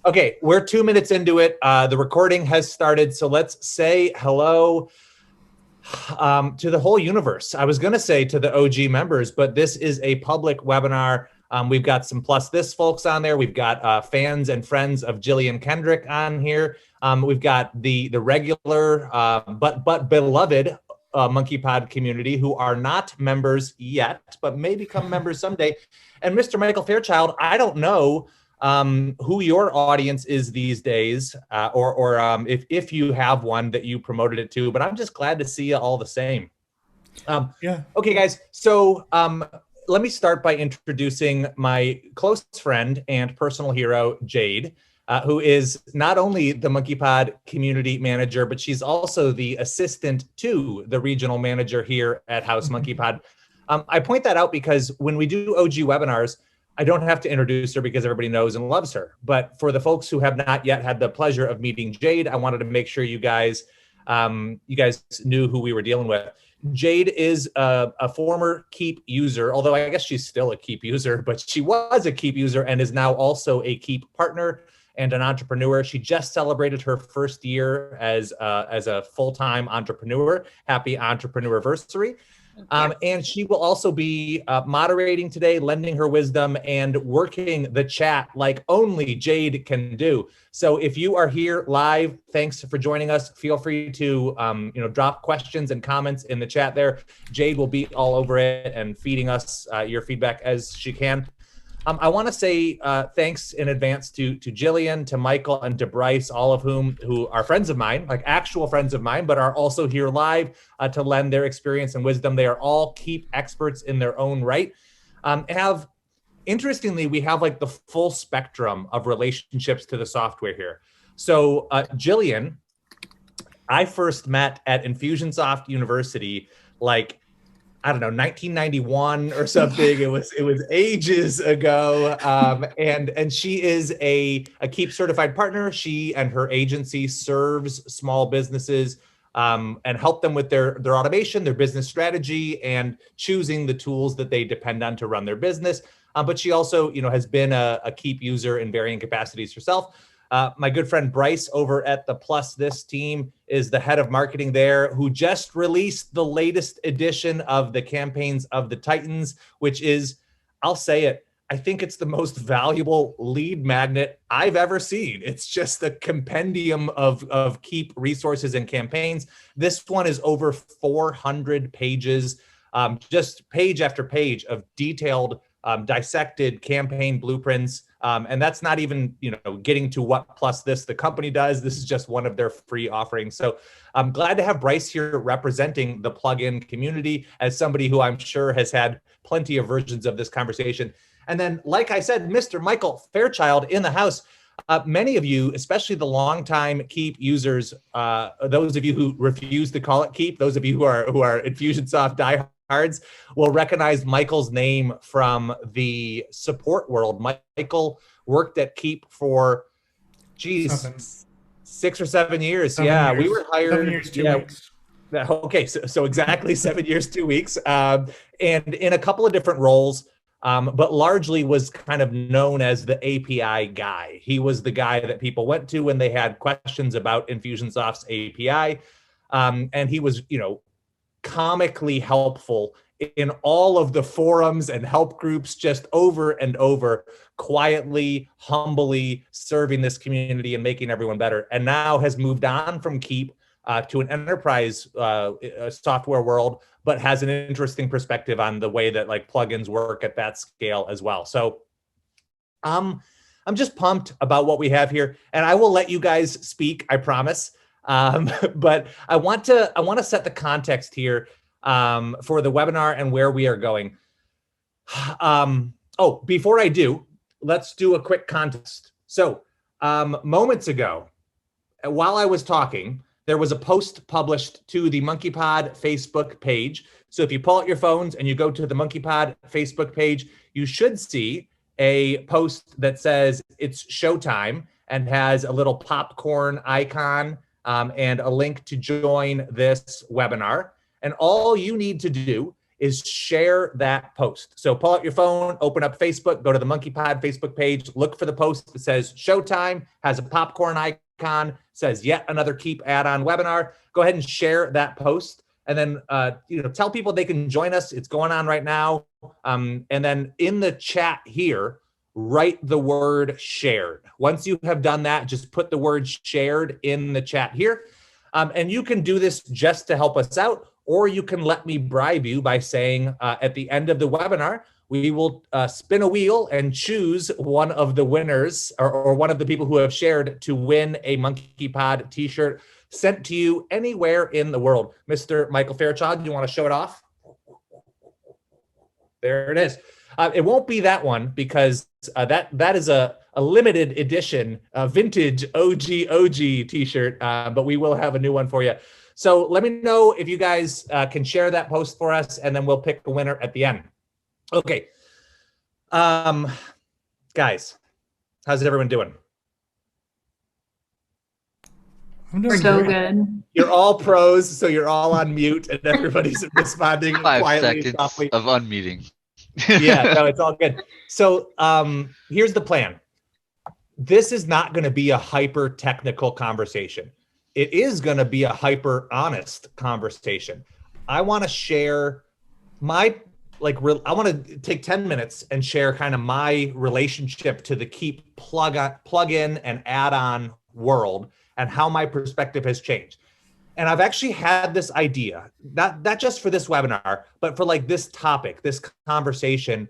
Okay, we're 2 minutes into it. The recording has started, so let's say hello to the whole universe. I was going to say to the OG members, but this is a public webinar. We've got some Plus This folks on there. We've got fans and friends of Jillian Kendrick on here. We've got the regular but beloved Monkeypod community who are not members yet, but may become members someday. And Mr. Michael Fairchild, I don't know who your audience is these days, or if you have one that you promoted it to, but I'm just glad to see you all the same. Yeah. Okay, guys. So let me start by introducing my close friend and personal hero, Jade, who is not only the Monkeypod community manager, but she's also the assistant to the regional manager here at House Monkeypod. I point that out because when we do OG webinars, I don't have to introduce her because everybody knows and loves her. But for the folks who have not yet had the pleasure of meeting Jade, I wanted to make sure you guys knew who we were dealing with. Jade is a former Keap user, although I guess she's still a Keap user, but she was a Keap user and is now also a Keap partner and an entrepreneur. She just celebrated her first year as a full-time entrepreneur. Happy entrepreneurversary. And she will also be moderating today, lending her wisdom and working the chat like only Jade can do. So if you are here live, thanks for joining us. Feel free to drop questions and comments in the chat there. Jade will be all over it and feeding us your feedback as she can. I want to say thanks in advance to Jillian, to Michael, and to Bryce, all of who are friends of mine, like actual friends of mine, but are also here live to lend their experience and wisdom. They are all Keap experts in their own right. Interestingly, we have like the full spectrum of relationships to the software here. So Jillian, I first met at Infusionsoft University, like, I don't know, 1991 or something. It was ages ago. And she is a Keap certified partner. She and her agency serves small businesses and help them with their automation, their business strategy, and choosing the tools that they depend on to run their business. But she also, has been a Keap user in varying capacities herself. My good friend Bryce over at the Plus This team is the head of marketing there, who just released the latest edition of the Campaigns of the Titans, which is, I'll say it, I think it's the most valuable lead magnet I've ever seen. It's just a compendium of Keap resources and campaigns. This one is over 400 pages, just page after page of detailed dissected campaign blueprints. And that's not even, getting to what Plus This, the company, does. This is just one of their free offerings. So I'm glad to have Bryce here representing the plugin community as somebody who I'm sure has had plenty of versions of this conversation. And then, like I said, Mr. Michael Fairchild in the house. Many of you, especially the longtime Keap users, those of you who refuse to call it Keap, those of you who are Infusionsoft diehards, will recognize Michael's name from the support world. Michael worked at Keap for, 6 or 7 years. 7 years. We were hired. 7 years, 2 weeks. Okay, so exactly 7 years, 2 weeks, and in a couple of different roles. But largely was kind of known as the API guy. He was the guy that people went to when they had questions about Infusionsoft's API. And he was, comically helpful in all of the forums and help groups, just over and over, quietly, humbly serving this community and making everyone better. And now has moved on from Keap to an enterprise software world, but has an interesting perspective on the way that like plugins work at that scale as well. So I'm just pumped about what we have here, and I will let you guys speak, I promise. But I want to set the context here for the webinar and where we are going. Before I do, let's do a quick context. So moments ago, while I was talking, there was a post published to the Monkeypod Facebook page. So if you pull out your phones and you go to the Monkeypod Facebook page, you should see a post that says it's showtime and has a little popcorn icon and a link to join this webinar. And all you need to do is share that post. So pull out your phone, open up Facebook, go to the Monkeypod Facebook page, look for the post that says Showtime, has a popcorn icon, says yet another Keap Add-On webinar. Go ahead and share that post. And then, tell people they can join us. It's going on right now. And then in the chat here, write the word shared. Once you have done that, just put the word shared in the chat here. And you can do this just to help us out, or you can let me bribe you by saying at the end of the webinar, we will spin a wheel and choose one of the winners or one of the people who have shared to win a Monkeypod t-shirt sent to you anywhere in the world. Mr. Michael Fairchild, you want to show it off? There it is. It won't be that one because that is a limited edition vintage OG t-shirt, but we will have a new one for you. So let me know if you guys can share that post for us, and then we'll pick the winner at the end. Okay. Guys, how's everyone doing? I'm doing so great. good. You're all pros, so you're all on mute, and everybody's responding 5 quietly, seconds softly. of unmuting. Yeah, no, it's all good. So here's the plan. This is not going to be a hyper technical conversation. It is going to be a hyper honest conversation. I want to share my I want to take 10 minutes and share kind of my relationship to the Keap plug-in and add-on world and how my perspective has changed. And I've actually had this idea, not just for this webinar, but for like this topic, this conversation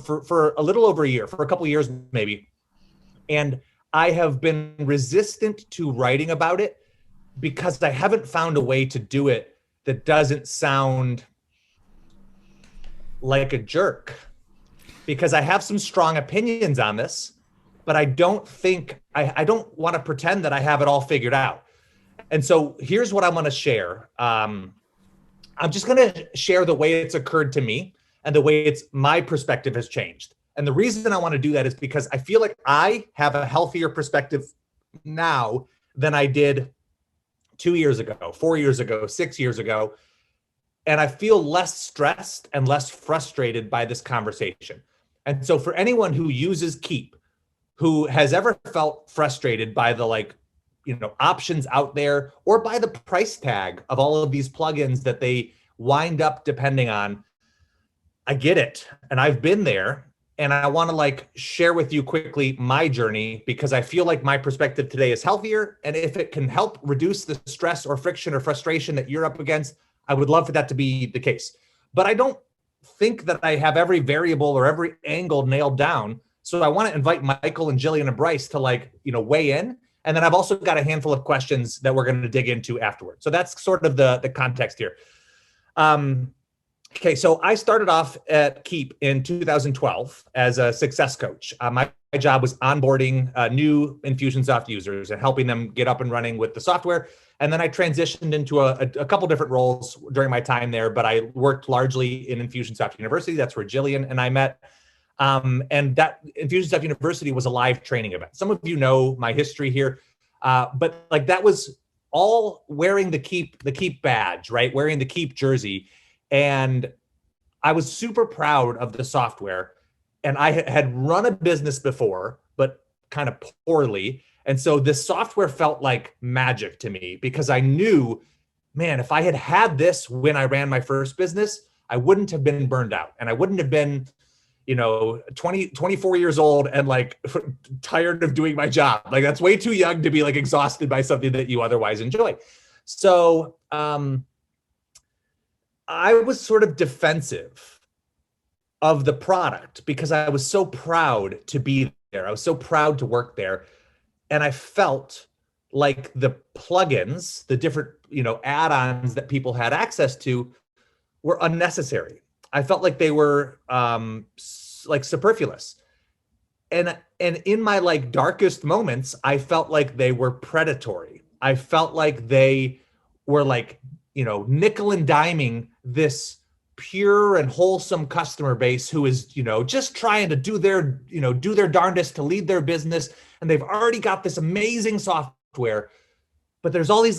for a little over a year, for a couple of years maybe. And I have been resistant to writing about it because I haven't found a way to do it that doesn't sound like a jerk. Because I have some strong opinions on this, but I don't think, I don't want to pretend that I have it all figured out. And so here's what I'm going to share. I'm just going to share the way it's occurred to me and the way my perspective has changed. And the reason I want to do that is because I feel like I have a healthier perspective now than I did 2 years ago, 4 years ago, 6 years ago. And I feel less stressed and less frustrated by this conversation. And so for anyone who uses Keap, who has ever felt frustrated by the options out there or by the price tag of all of these plugins that they wind up depending on, I get it. And I've been there. And I want to share with you quickly my journey because I feel like my perspective today is healthier. And if it can help reduce the stress or friction or frustration that you're up against, I would love for that to be the case. But I don't think that I have every variable or every angle nailed down. So I want to invite Michael and Jillian and Bryce to weigh in. And then I've also got a handful of questions that we're going to dig into afterwards. So that's sort of the context here. Okay, so I started off at Keap in 2012 as a success coach. My job was onboarding new Infusionsoft users and helping them get up and running with the software. And then I transitioned into a couple different roles during my time there, but I worked largely in Infusionsoft University. That's where Jillian and I met. And that Infusionsoft University was a live training event. Some of you know my history here, but that was all wearing the Keap badge, right? Wearing the Keap jersey. And I was super proud of the software. And I had run a business before, but kind of poorly. And so this software felt like magic to me because I knew, man, if I had had this when I ran my first business, I wouldn't have been burned out. And I wouldn't have been 24 years old and tired of doing my job. That's way too young to be exhausted by something that you otherwise enjoy. So I was sort of defensive of the product because I was so proud to be there. I was so proud to work there. And I felt like the plugins, the different, add-ons that people had access to were unnecessary. I felt like they were superfluous. And in my darkest moments, I felt like they were predatory. I felt like they were nickel and diming this pure and wholesome customer base who is, just trying to do their darndest to lead their business. And they've already got this amazing software, but there's all these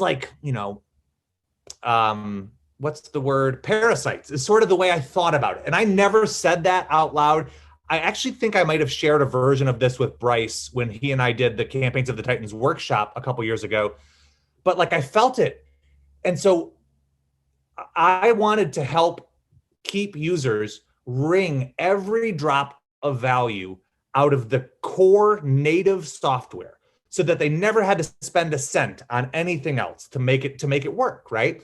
what's the word? Parasites is sort of the way I thought about it. And I never said that out loud. I actually think I might have shared a version of this with Bryce when he and I did the Campaigns of the Titans workshop a couple years ago. But like I felt it. And so I wanted to help keep users wring every drop of value out of the core native software so that they never had to spend a cent on anything else to make it work, right?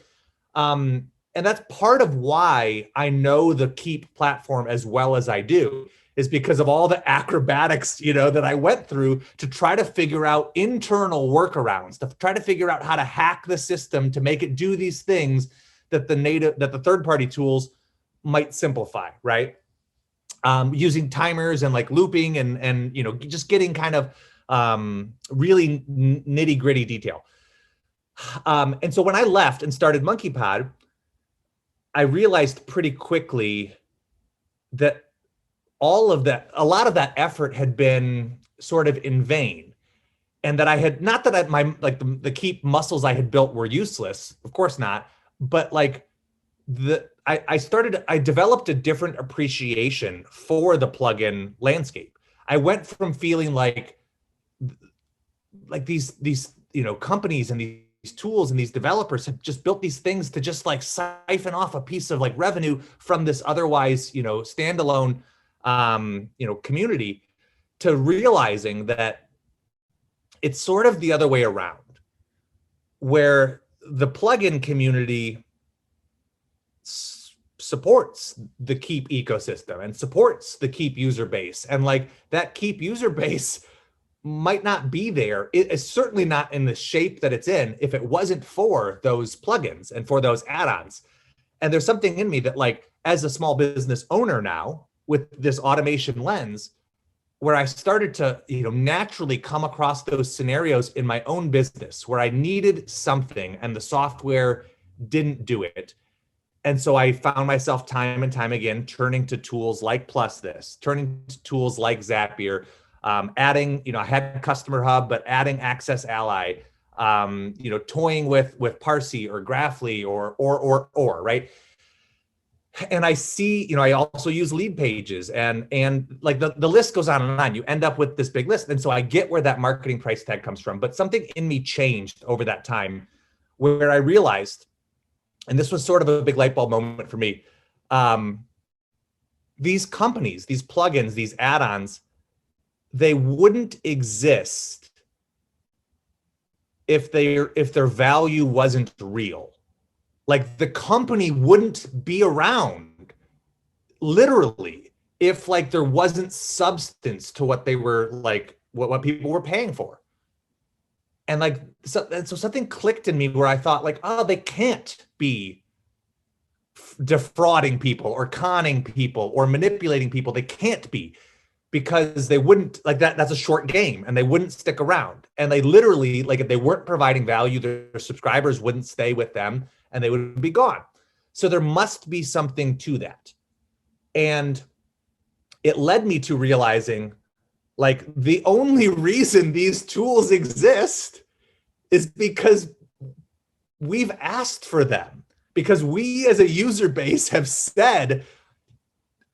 And that's part of why I know the Keap platform as well as I do, is because of all the acrobatics, that I went through to try to figure out internal workarounds, to try to figure out how to hack the system to make it do these things that the third-party tools might simplify, right? Using timers and like looping and just getting kind of really nitty-gritty detail. And so when I left and started Monkeypod, I realized pretty quickly that a lot of that effort had been sort of in vain. And that I had, not that the Keap muscles I had built were useless, of course not, but like I developed a different appreciation for the plugin landscape. I went from feeling like these companies and these tools and these developers have just built these things to just like siphon off a piece of like revenue from this otherwise standalone community, to realizing that it's sort of the other way around, where the plugin community supports the Keap ecosystem and supports the Keap user base. And like that Keap user base might not be there. It is certainly not in the shape that it's in if it wasn't for those plugins and for those add-ons. And there's something in me that, like, as a small business owner now with this automation lens, where I started to, naturally come across those scenarios in my own business where I needed something and the software didn't do it. And so I found myself time and time again turning to tools like PlusThis, turning to tools like Zapier, adding, I had Customer Hub, but adding Access Ally, toying with Parsi or Graphly or right. And I see, I also use lead pages and like the list goes on and on. You end up with this big list. And so I get where that marketing price tag comes from, but something in me changed over that time where I realized, and this was sort of a big light bulb moment for me, these companies, these plugins, these add-ons, they wouldn't exist if their value wasn't real. Like the company wouldn't be around literally if like there wasn't substance to what they were like, what people were paying for. And like, so something clicked in me where I thought like, oh, they can't be defrauding people or conning people or manipulating people. They can't be, because they wouldn't, like that's a short game and they wouldn't stick around. And they literally, like if they weren't providing value, their subscribers wouldn't stay with them and they would be gone. So there must be something to that. And it led me to realizing like the only reason these tools exist is because we've asked for them, because we as a user base have said,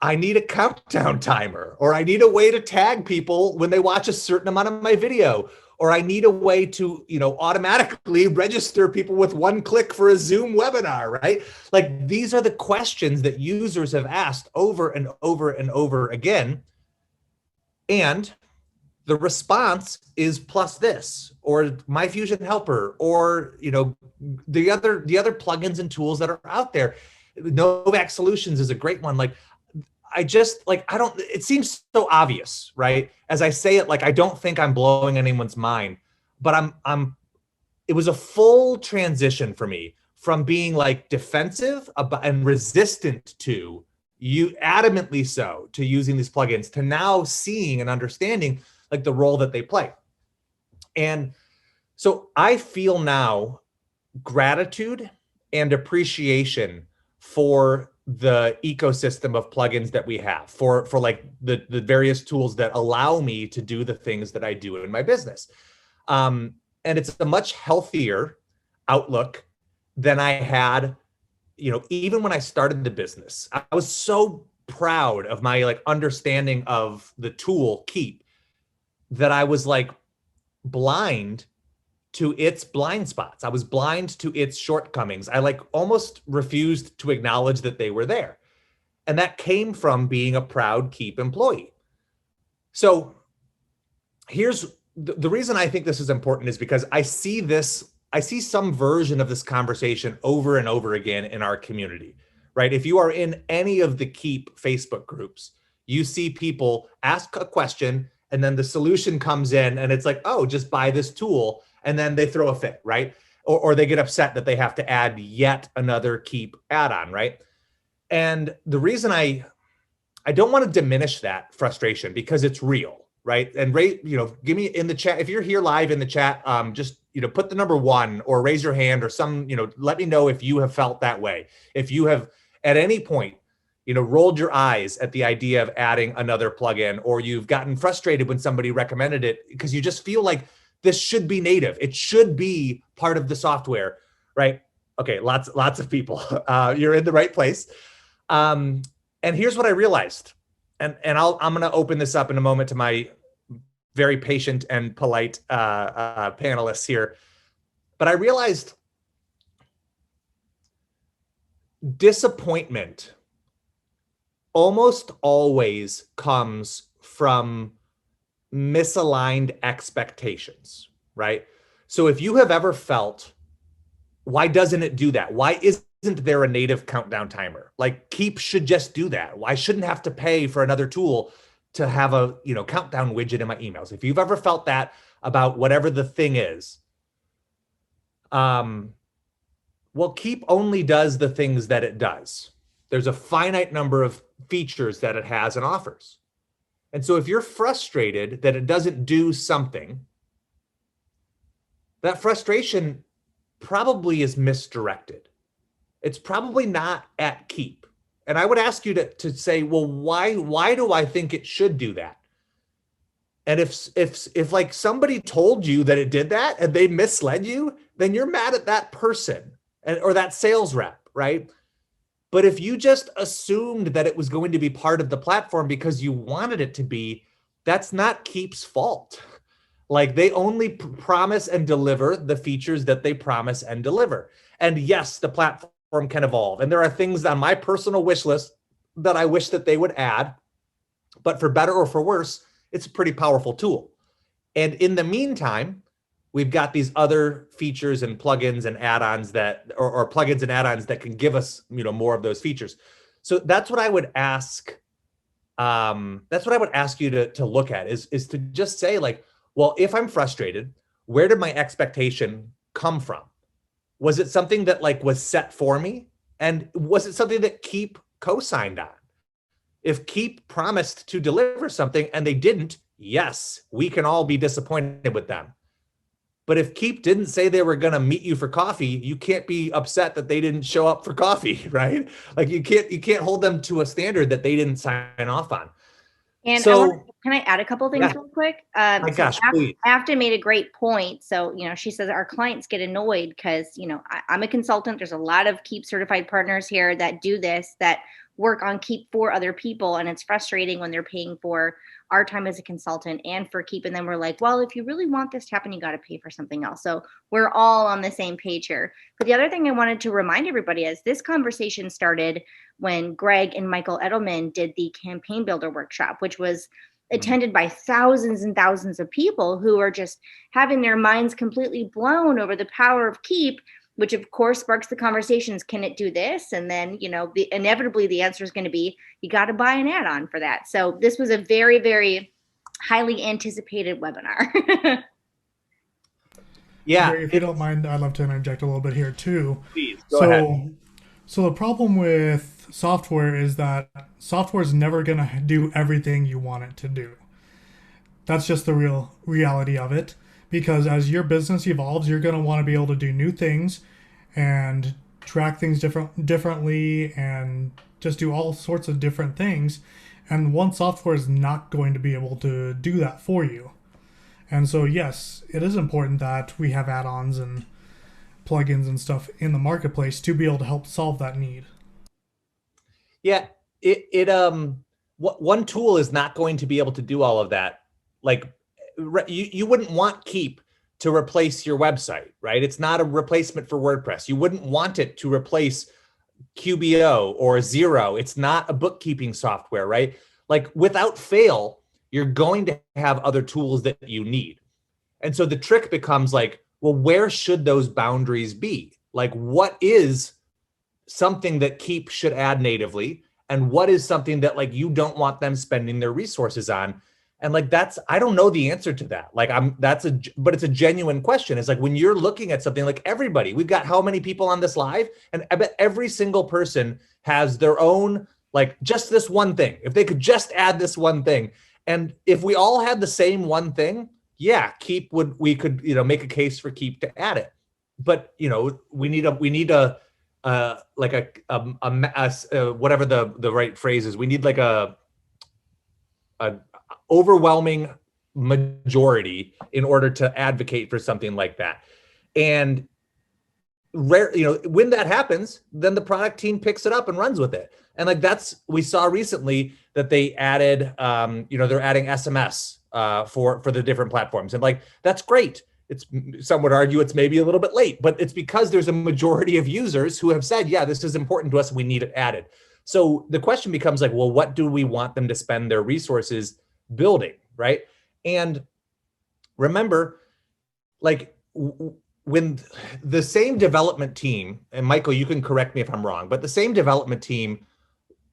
I need a countdown timer, or I need a way to tag people when they watch a certain amount of my video, or I need a way to, automatically register people with one click for a Zoom webinar, right? Like these are the questions that users have asked over and over and over again. And the response is PlusThis or MyFusion Helper or, the other plugins and tools that are out there. Novak Solutions is a great one. Like, it seems so obvious, right? As I say it, like, I don't think I'm blowing anyone's mind, but it was a full transition for me from being like defensive and resistant to, adamantly so, to using these plugins, to now seeing and understanding like the role that they play. And so I feel now gratitude and appreciation for the ecosystem of plugins that we have, for like the various tools that allow me to do the things that I do in my business. And it's a much healthier outlook than I had even when I started the business, I was so proud of my like understanding of the tool Keap that I was like blind to its blind spots. I was blind to its shortcomings. I like almost refused to acknowledge that they were there. And that came from being a proud Keap employee. So here's the reason I think this is important is because I see some version of this conversation over and over again in our community, right? If you are in any of the Keap Facebook groups, you see people ask a question and then the solution comes in and it's like, oh, just buy this tool. And then they throw a fit, right? Or they get upset that they have to add yet another Keap add-on, right? And the reason I don't want to diminish that frustration because it's real, right? And give me in the chat, if you're here live in the chat, just, put the number 1 or raise your hand or let me know if you have felt that way. If you have at any point, rolled your eyes at the idea of adding another plugin, or you've gotten frustrated when somebody recommended it because you just feel like this should be native. It should be part of the software, right? Okay, lots of people. You're in the right place. And here's what I realized, and I'm going to open this up in a moment to my very patient and polite panelists here. But I realized disappointment almost always comes from misaligned expectations, right? So if you have ever felt, why doesn't it do that? Why isn't there a native countdown timer? Like Keap should just do that. Why shouldn't have to pay for another tool to have a countdown widget in my emails? If you've ever felt that about whatever the thing is, well, Keap only does the things that it does. There's a finite number of features that it has and offers. And so if you're frustrated that it doesn't do something, that frustration probably is misdirected. It's probably not at Keap. And I would ask you to say, well, why do I think it should do that? And if like somebody told you that it did that and they misled you, then you're mad at that person or that sales rep, right? But if you just assumed that it was going to be part of the platform because you wanted it to be, that's not Keap's fault. Like they only promise and deliver the features that they promise and deliver. And yes, the platform can evolve. And there are things on my personal wish list that I wish that they would add, but for better or for worse, it's a pretty powerful tool. And in the meantime, we've got these other features and plugins and add-ons that, or plugins and add-ons that can give us, more of those features. So that's what I would ask. That's what I would ask you to look at is to just say like, well, if I'm frustrated, where did my expectation come from? Was it something that like was set for me? And was it something that Keap co-signed on? If Keap promised to deliver something and they didn't, yes, we can all be disappointed with them. But if Keap didn't say they were going to meet you for coffee, you can't be upset that they didn't show up for coffee, right? Like you can't hold them to a standard that they didn't sign off on. And so, can I add a couple things real quick? My gosh, please. After made a great point. So, she says our clients get annoyed because, I'm a consultant. There's a lot of Keap certified partners here that do this, that work on Keap for other people. And it's frustrating when they're paying for our time as a consultant and for Keap. And then we're like, well, if you really want this to happen, you got to pay for something else. So we're all on the same page here. But the other thing I wanted to remind everybody is this conversation started when Greg and Michael Edelman did the campaign builder workshop, which was attended by thousands and thousands of people who are just having their minds completely blown over the power of Keap, which of course sparks the conversations. Can it do this? And then, inevitably the answer is going to be, you got to buy an add-on for that. So this was a very, very highly anticipated webinar. Yeah. If you don't mind, I'd love to interject a little bit here too. Please, go ahead. So the problem with software is that software is never going to do everything you want it to do. That's just the real reality of it. Because as your business evolves, you're going to want to be able to do new things and track things differently and just do all sorts of different things. And one software is not going to be able to do that for you. And so, yes, it is important that we have add-ons and plugins and stuff in the marketplace to be able to help solve that need. Yeah, one tool is not going to be able to do all of that. Like you wouldn't want Keap to replace your website, right? It's not a replacement for WordPress. You wouldn't want it to replace QBO or Xero. It's not a bookkeeping software, right? Like without fail, you're going to have other tools that you need. And so the trick becomes like, well, where should those boundaries be? Like what is something that Keap should add natively, and what is something that like you don't want them spending their resources on? And like I don't know the answer to that. Like but it's a genuine question. It's like when you're looking at something, like everybody, we've got how many people on this live, and I bet every single person has their own, like just this one thing. If they could just add this one thing, and if we all had the same one thing, yeah, we could make a case for Keap to add it. But we need a whatever the right phrase is. We need like a overwhelming majority in order to advocate for something like that. And when that happens, then the product team picks it up and runs with it. And like we saw recently that they added, they're adding SMS for the different platforms, and like that's great. Some would argue it's maybe a little bit late, but it's because there's a majority of users who have said, yeah, this is important to us, and we need it added. So the question becomes like, well, what do we want them to spend their resources building, right? And remember, like when the same development team, and Michael, you can correct me if I'm wrong, but the same development team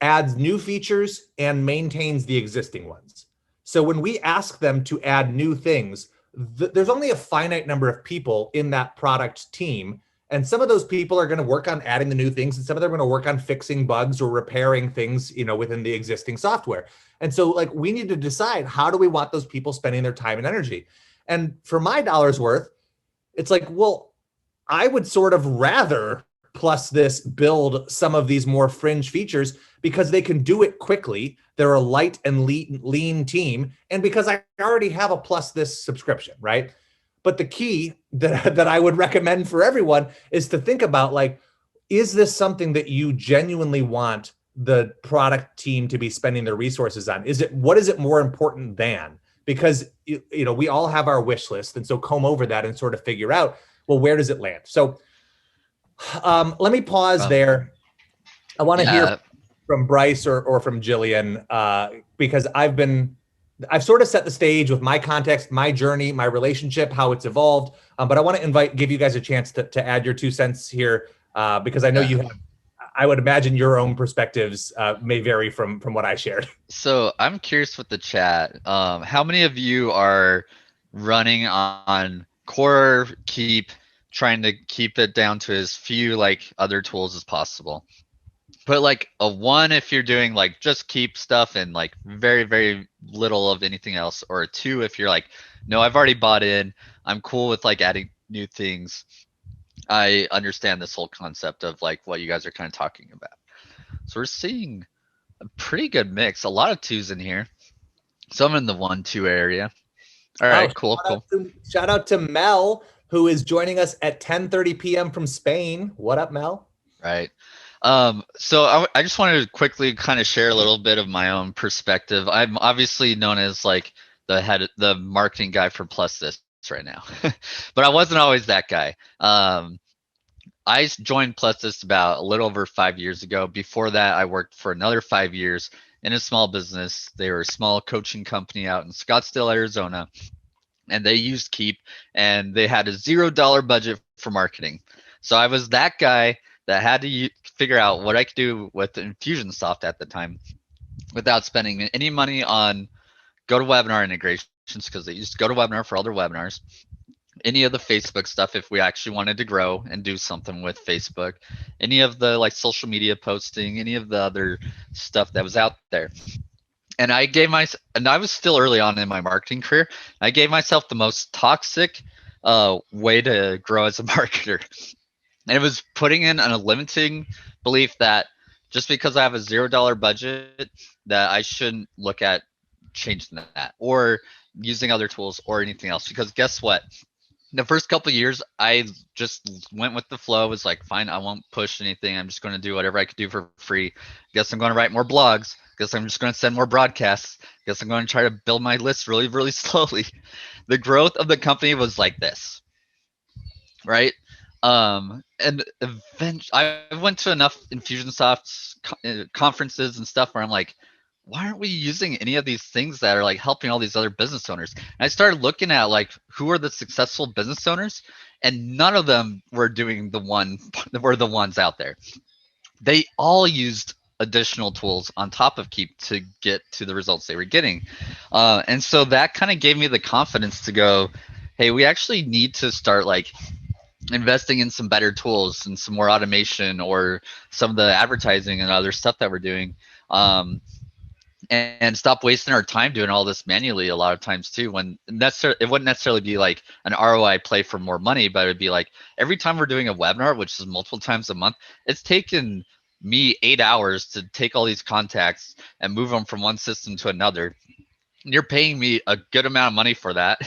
adds new features and maintains the existing ones. So when we ask them to add new things, there's only a finite number of people in that product team. And some of those people are going to work on adding the new things, and some of them are going to work on fixing bugs or repairing things, within the existing software. And so like we need to decide, how do we want those people spending their time and energy? And for my dollar's worth, it's like, well, I would sort of rather Plus this build some of these more fringe features because they can do it quickly. They're a light and lean team. And because I already have a Plus this subscription, right? But the key that I would recommend for everyone is to think about, like, is this something that you genuinely want the product team to be spending their resources on? What is it more important than? Because, we all have our wish list. And so comb over that and sort of figure out, well, where does it land? So let me pause there. I want to hear from Bryce or from Jillian, because I've sort of set the stage with my context, my journey, my relationship, how it's evolved. But I want to give you guys a chance to add your 2 cents here, because I know you have, I would imagine your own perspectives may vary from what I shared. So I'm curious with the chat. How many of you are running on core Keap, trying to keep it down to as few like other tools as possible? Put like a 1 if you're doing like just Keap stuff and like very, very little of anything else, or a 2 if you're like, no, I've already bought in. I'm cool with like adding new things. I understand this whole concept of like what you guys are kind of talking about. So we're seeing a pretty good mix. A lot of 2s in here. Some in the 1-2 area. All right, cool. Shout out to Mel, who is joining us at 10:30 p.m. from Spain. What up, Mel? Right. So I just wanted to quickly kind of share a little bit of my own perspective. I'm obviously known as like the marketing guy for Plus This right now, but I wasn't always that guy. I joined Plus This about a little over 5 years ago. Before that, I worked for another 5 years in a small business. They were a small coaching company out in Scottsdale, Arizona, and they used Keap, and they had a $0 budget for marketing. So I was that guy that had to figure out what I could do with Infusionsoft at the time without spending any money on GoToWebinar integrations, because they used GoToWebinar for all their webinars, any of the Facebook stuff if we actually wanted to grow and do something with Facebook, any of the like social media posting, any of the other stuff that was out there. And I was still early on in my marketing career. I gave myself the most toxic way to grow as a marketer. And it was putting in a limiting belief that just because I have a $0 budget, that I shouldn't look at changing that or using other tools or anything else. Because guess what? The first couple of years, I just went with the flow. Was like, fine, I won't push anything. I'm just going to do whatever I could do for free. Guess I'm going to write more blogs. Guess I'm just going to send more broadcasts. Guess I'm going to try to build my list really, really slowly. The growth of the company was like this, right? And eventually, I went to enough Infusionsoft conferences and stuff where I'm like, why aren't we using any of these things that are like helping all these other business owners? And I started looking at like who are the successful business owners, and none of them were doing the ones out there. They all used additional tools on top of Keap to get to the results they were getting. And so that kind of gave me the confidence to go, hey, we actually need to start like investing in some better tools and some more automation or some of the advertising and other stuff that we're doing. And stop wasting our time doing all this manually a lot of times too, when it wouldn't necessarily be like an ROI play for more money, but it'd be like every time we're doing a webinar, which is multiple times a month, it's taken me 8 hours to take all these contacts and move them from one system to another. You're paying me a good amount of money for that,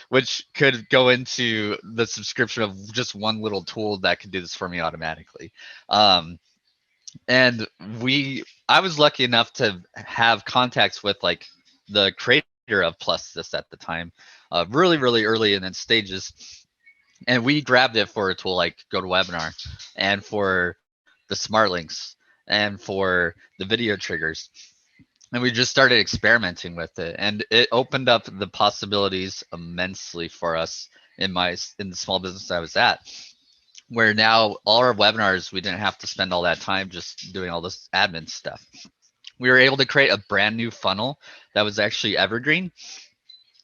which could go into the subscription of just one little tool that could do this for me automatically. And I was lucky enough to have contacts with like the creator of Plus This at the time, really, really early in its stages. And we grabbed it for a tool like GoToWebinar and for the smart links and for the video triggers. And we just started experimenting with it, and it opened up the possibilities immensely for us in the small business I was at, where now all our webinars, we didn't have to spend all that time just doing all this admin stuff. We were able to create a brand new funnel that was actually evergreen.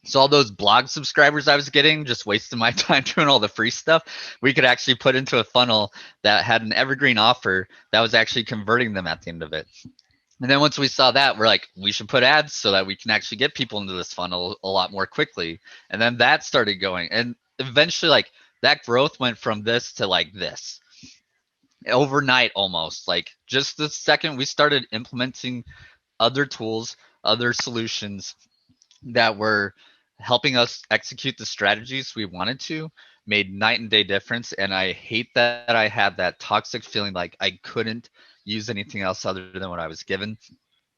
So all those blog subscribers I was getting, just wasting my time doing all the free stuff, we could actually put into a funnel that had an evergreen offer that was actually converting them at the end of it. And then once we saw that, we're like, we should put ads so that we can actually get people into this funnel a lot more quickly. And then that started going. And eventually, like, that growth went from this to like this overnight almost. Like just the second we started implementing other tools, other solutions that were helping us execute the strategies we wanted to, made night and day difference. And I hate that I had that toxic feeling like I couldn't use anything else other than what I was given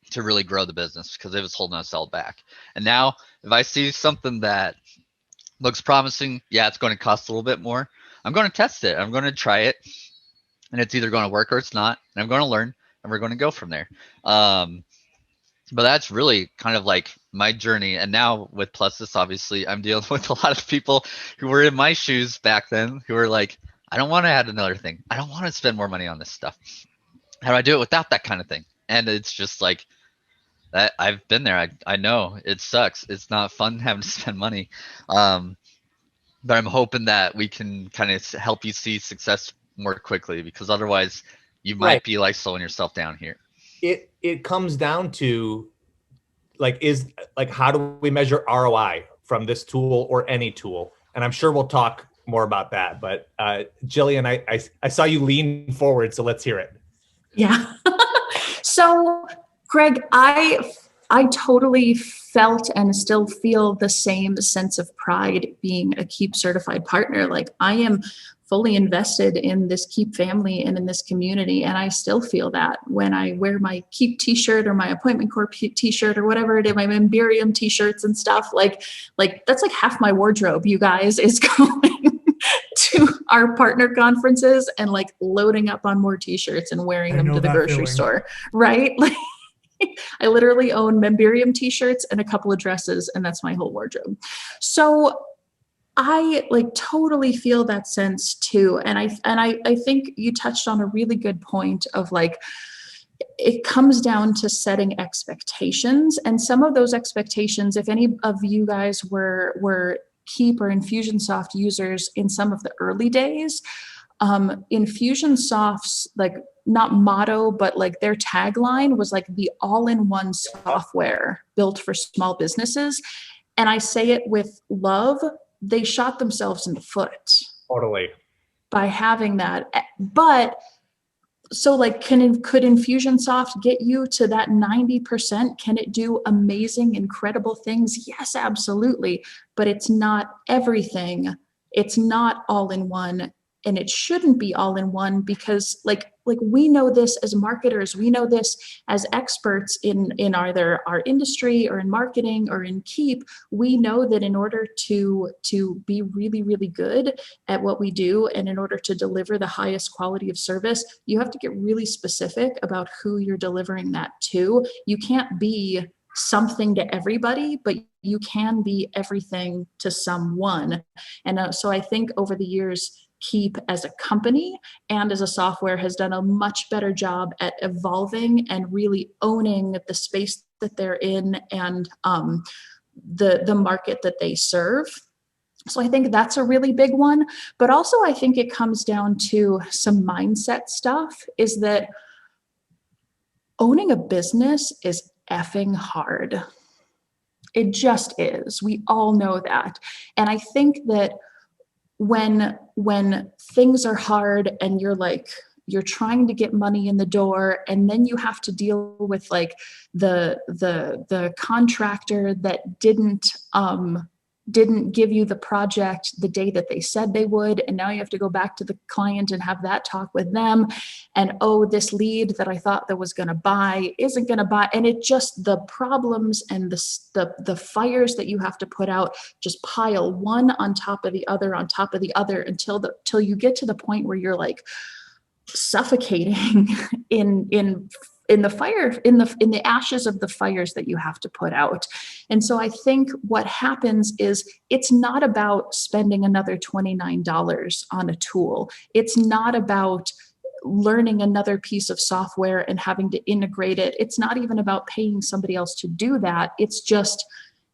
to really grow the business, because it was holding us all back. And now if I see something that looks promising, yeah, it's going to cost a little bit more, I'm going to test it. I'm going to try it, and it's either going to work or it's not. And I'm going to learn, and we're going to go from there. But that's really kind of like my journey. And now with Plus This, obviously, I'm dealing with a lot of people who were in my shoes back then, who were like, I don't want to add another thing. I don't want to spend more money on this stuff. How do I do it without that kind of thing? And it's just like, that I've been there. I know it sucks. It's not fun having to spend money. But I'm hoping that we can kind of help you see success more quickly, because otherwise you might be like slowing yourself down here. It comes down to how do we measure ROI from this tool or any tool? And I'm sure we'll talk more about that. But Jillian, I saw you lean forward, so let's hear it. Yeah. So Greg, I totally felt and still feel the same sense of pride being a Keap certified partner. Like, I am fully invested in this Keap family and in this community. And I still feel that when I wear my Keap t-shirt or my Appointment Corp t-shirt or whatever it is, my Memberium t-shirts and stuff, like that's like half my wardrobe, you guys, is going to our partner conferences and like loading up on more t-shirts and wearing them to the grocery store, right? Like, I literally own Memberium t-shirts and a couple of dresses, and that's my whole wardrobe. So I like totally feel that sense too. And I think you touched on a really good point of like, it comes down to setting expectations. And some of those expectations, if any of you guys were Keap or Infusionsoft users in some of the early days, Infusionsoft's like not motto, but like their tagline was like the all-in-one software built for small businesses. And I say it with love. They shot themselves in the foot. Totally. By having that. But so like, could Infusionsoft get you to that 90%? Can it do amazing, incredible things? Yes, absolutely. But it's not everything it's not all in one, and it shouldn't be all in one, because like we know this as marketers, we know this as experts in either our industry or in marketing or in Keap. We know that in order to be really, really good at what we do, and in order to deliver the highest quality of service, you have to get really specific about who you're delivering that to. You can't be something to everybody, but you can be everything to someone. And so I think over the years, Keap as a company and as a software has done a much better job at evolving and really owning the space that they're in, and the market that they serve. So I think that's a really big one. But also I think it comes down to some mindset stuff, is that owning a business is effing hard. It just is. We all know that. And I think that when things are hard and you're trying to get money in the door, and then you have to deal with like the contractor that didn't give you the project the day that they said they would, and now you have to go back to the client and have that talk with them, and this lead that I thought that was going to buy isn't going to buy, and it just, the problems and the fires that you have to put out just pile one on top of the other until you get to the point where you're like suffocating in the fire, in the ashes of the fires that you have to put out. And so I think what happens is, it's not about spending another $29 on a tool. It's not about learning another piece of software and having to integrate it. It's not even about paying somebody else to do that. It's just,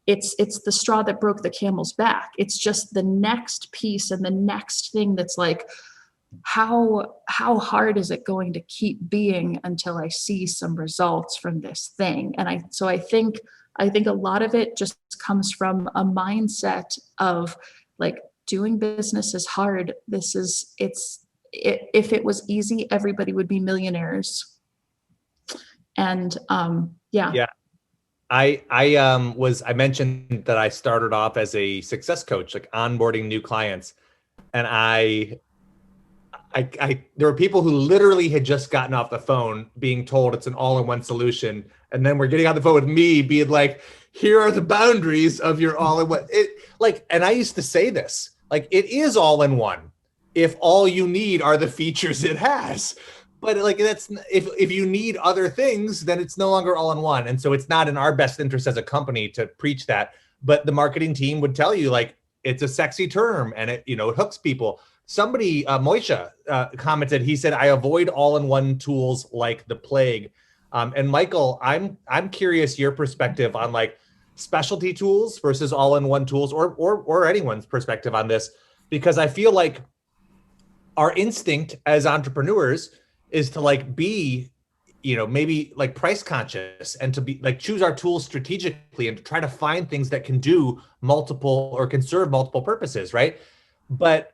it's the straw that broke the camel's back. It's just the next piece and the next thing that's like, how hard is it going to keep being until I see some results from this thing? And I think a lot of it just comes from a mindset of like, doing business is hard. If it was easy, everybody would be millionaires. And yeah. I mentioned that I started off as a success coach, like onboarding new clients, and there were people who literally had just gotten off the phone being told it's an all-in-one solution. And then we're getting on the phone with me being like, here are the boundaries of your all-in-one. And I used to say this, like, it is all-in-one if all you need are the features it has. But like, that's, if you need other things, then it's no longer all-in-one. And so it's not in our best interest as a company to preach that. But the marketing team would tell you, like, it's a sexy term and it hooks people. Somebody, Moisha, commented, he said, I avoid all-in-one tools like the plague. And Michael, I'm curious your perspective on like specialty tools versus all-in-one tools, or anyone's perspective on this, because I feel like our instinct as entrepreneurs is to like be, maybe like price conscious, and to be like, choose our tools strategically and to try to find things that can do multiple or can serve multiple purposes, right? But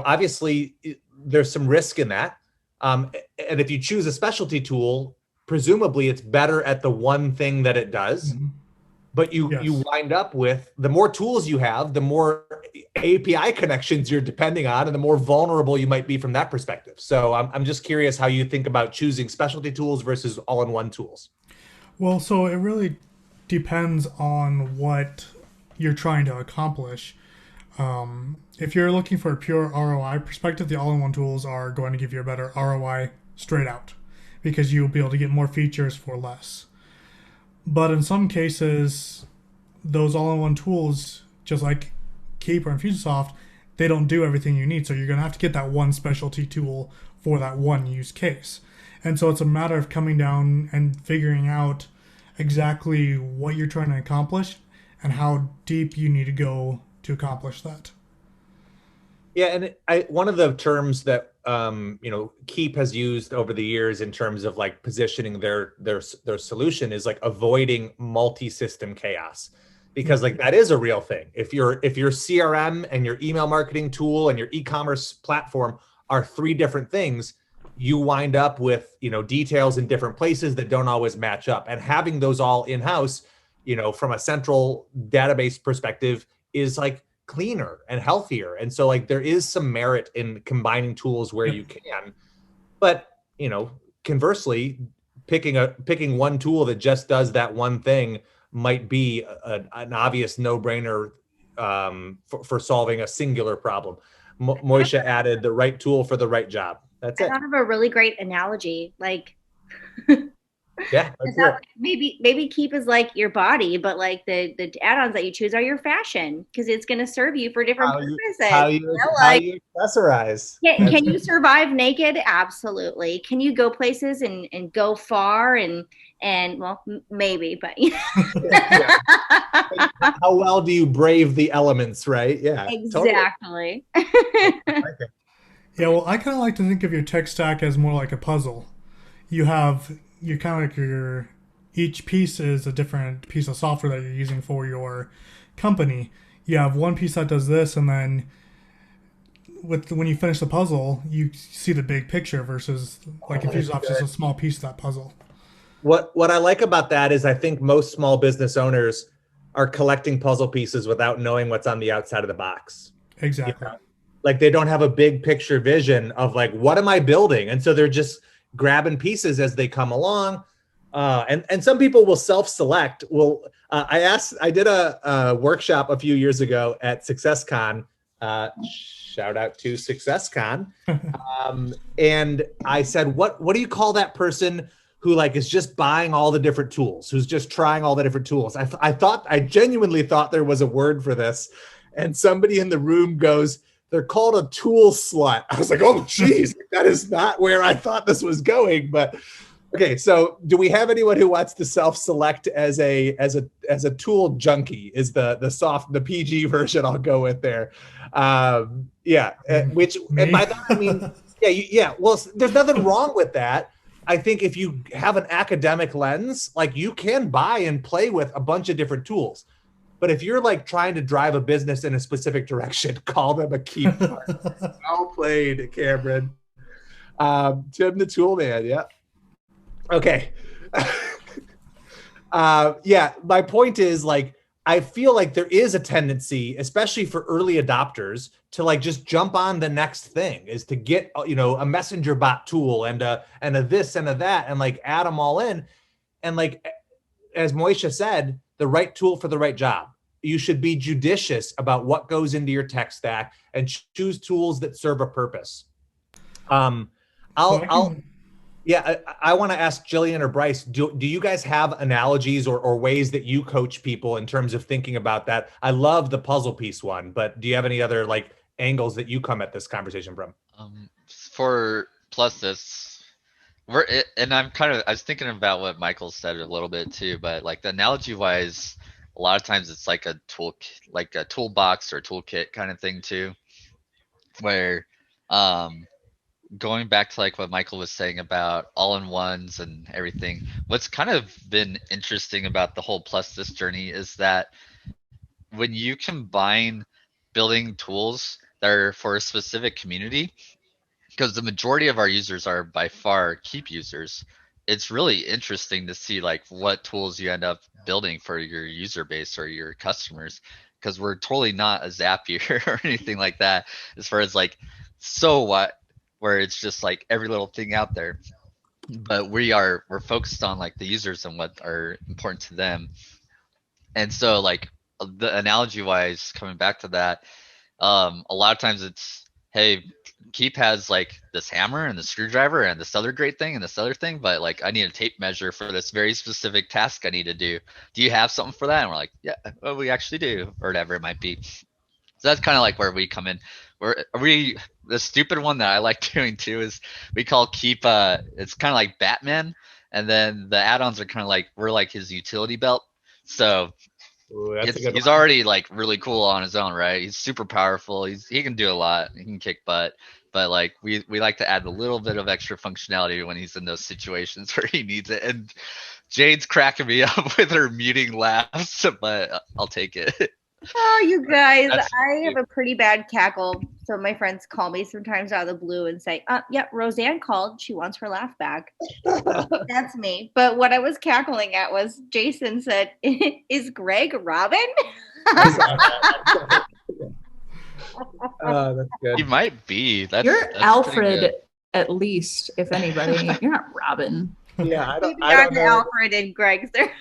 obviously there's some risk in that. And if you choose a specialty tool, presumably it's better at the one thing that it does. Mm-hmm. But you wind up with, the more tools you have, the more API connections you're depending on, and the more vulnerable you might be from that perspective. So I'm just curious how you think about choosing specialty tools versus all-in-one tools. Well, so it really depends on what you're trying to accomplish. If you're looking for a pure ROI perspective, the all-in-one tools are going to give you a better ROI straight out, because you'll be able to get more features for less. But in some cases, those all-in-one tools, just like Keap or Infusionsoft, they don't do everything you need. So you're going to have to get that one specialty tool for that one use case. And so it's a matter of coming down and figuring out exactly what you're trying to accomplish and how deep you need to go to accomplish that. Yeah, and one of the terms that Keap has used over the years in terms of like positioning their solution is like avoiding multi-system chaos, because like that is a real thing. If your CRM and your email marketing tool and your e-commerce platform are three different things, you wind up with details in different places that don't always match up. And having those all in-house, from a central database perspective, is like cleaner and healthier. And so like there is some merit in combining tools where you can, but conversely, picking one tool that just does that one thing might be an obvious no-brainer for solving a singular problem. Moisha added the right tool for the right job. That's it. I thought of a really great analogy. Like, yeah, maybe Keap is like your body, but like the add-ons that you choose are your fashion, because it's going to serve you for different purposes. How you accessorize. Can you survive naked? Absolutely. Can you go places and go far and well, maybe, but yeah. How well do you brave the elements, right? Yeah, exactly. Totally. Yeah, well, I kind of like to think of your tech stack as more like a puzzle. You kind of like each piece is a different piece of software that you're using for your company. You have one piece that does this, and then when you finish the puzzle, you see the big picture versus like Infusionsoft is just a small piece of that puzzle. What I like about that is I think most small business owners are collecting puzzle pieces without knowing what's on the outside of the box. Exactly. Like they don't have a big picture vision of like, what am I building? And so they're just grabbing pieces as they come along. And some people will self-select. I did a workshop a few years ago at SuccessCon. Shout out to SuccessCon. And I said, what do you call that person who like is just buying all the different tools, who's just trying all the different tools? I genuinely thought there was a word for this. And somebody in the room goes, they're called a tool slut. I was like, oh, geez, that is not where I thought this was going. But okay, so do we have anyone who wants to self-select as a tool junkie? Is the PG version I'll go with there. And by that I mean, yeah. Well, there's nothing wrong with that. I think if you have an academic lens, like you can buy and play with a bunch of different tools. But if you're like trying to drive a business in a specific direction, call them a Keap. Well played, Cameron. Tim the Tool Man, yeah. Okay. My point is like, I feel like there is a tendency, especially for early adopters, to like just jump on the next thing, is to get, a messenger bot tool and a this and a that and like add them all in. And like, as Moisha said, the right tool for the right job. You should be judicious about what goes into your tech stack and choose tools that serve a purpose. I want to ask Jillian or Bryce, do you guys have analogies or ways that you coach people in terms of thinking about that? I love the puzzle piece one, but do you have any other like angles that you come at this conversation from? For Plus I was thinking about what Michael said a little bit too, but like the analogy wise, a lot of times it's like a toolbox or toolkit kind of thing too, where going back to like what Michael was saying about all-in-ones and everything, what's kind of been interesting about the whole Plus this journey is that when you combine building tools that are for a specific community, because the majority of our users are by far Keap users, it's really interesting to see like what tools you end up building for your user base or your customers, because we're totally not a Zapier or anything like that as far as like, so what, where it's just like every little thing out there. But we're focused on like the users and what are important to them. And so like the analogy wise, coming back to that, a lot of times it's, hey, Keap has like this hammer and the screwdriver and this other great thing and this other thing, but like I need a tape measure for this very specific task I need to do. Do you have something for that? And we're like, yeah, well, we actually do, or whatever it might be. So that's kind of like where we come in. The stupid one that I like doing too is we call Keap, it's kind of like Batman, and then the add-ons are kind of like, we're like his utility belt. So he's already like really cool on his own, right? He's super powerful. He can do a lot. He can kick butt. But like we like to add a little bit of extra functionality when he's in those situations where he needs it. And Jade's cracking me up with her muting laughs, but I'll take it. Oh, you guys, I have a pretty bad cackle. So my friends call me sometimes out of the blue and say, yeah, Roseanne called. She wants her laugh back. That's me. But what I was cackling at was Jason said, is Greg Robin? That's good. He might be. You're That's pretty Alfred, good. at least, if anybody. You're not Robin. Yeah, I Maybe don't I'm the know. Alfred and Greg's there.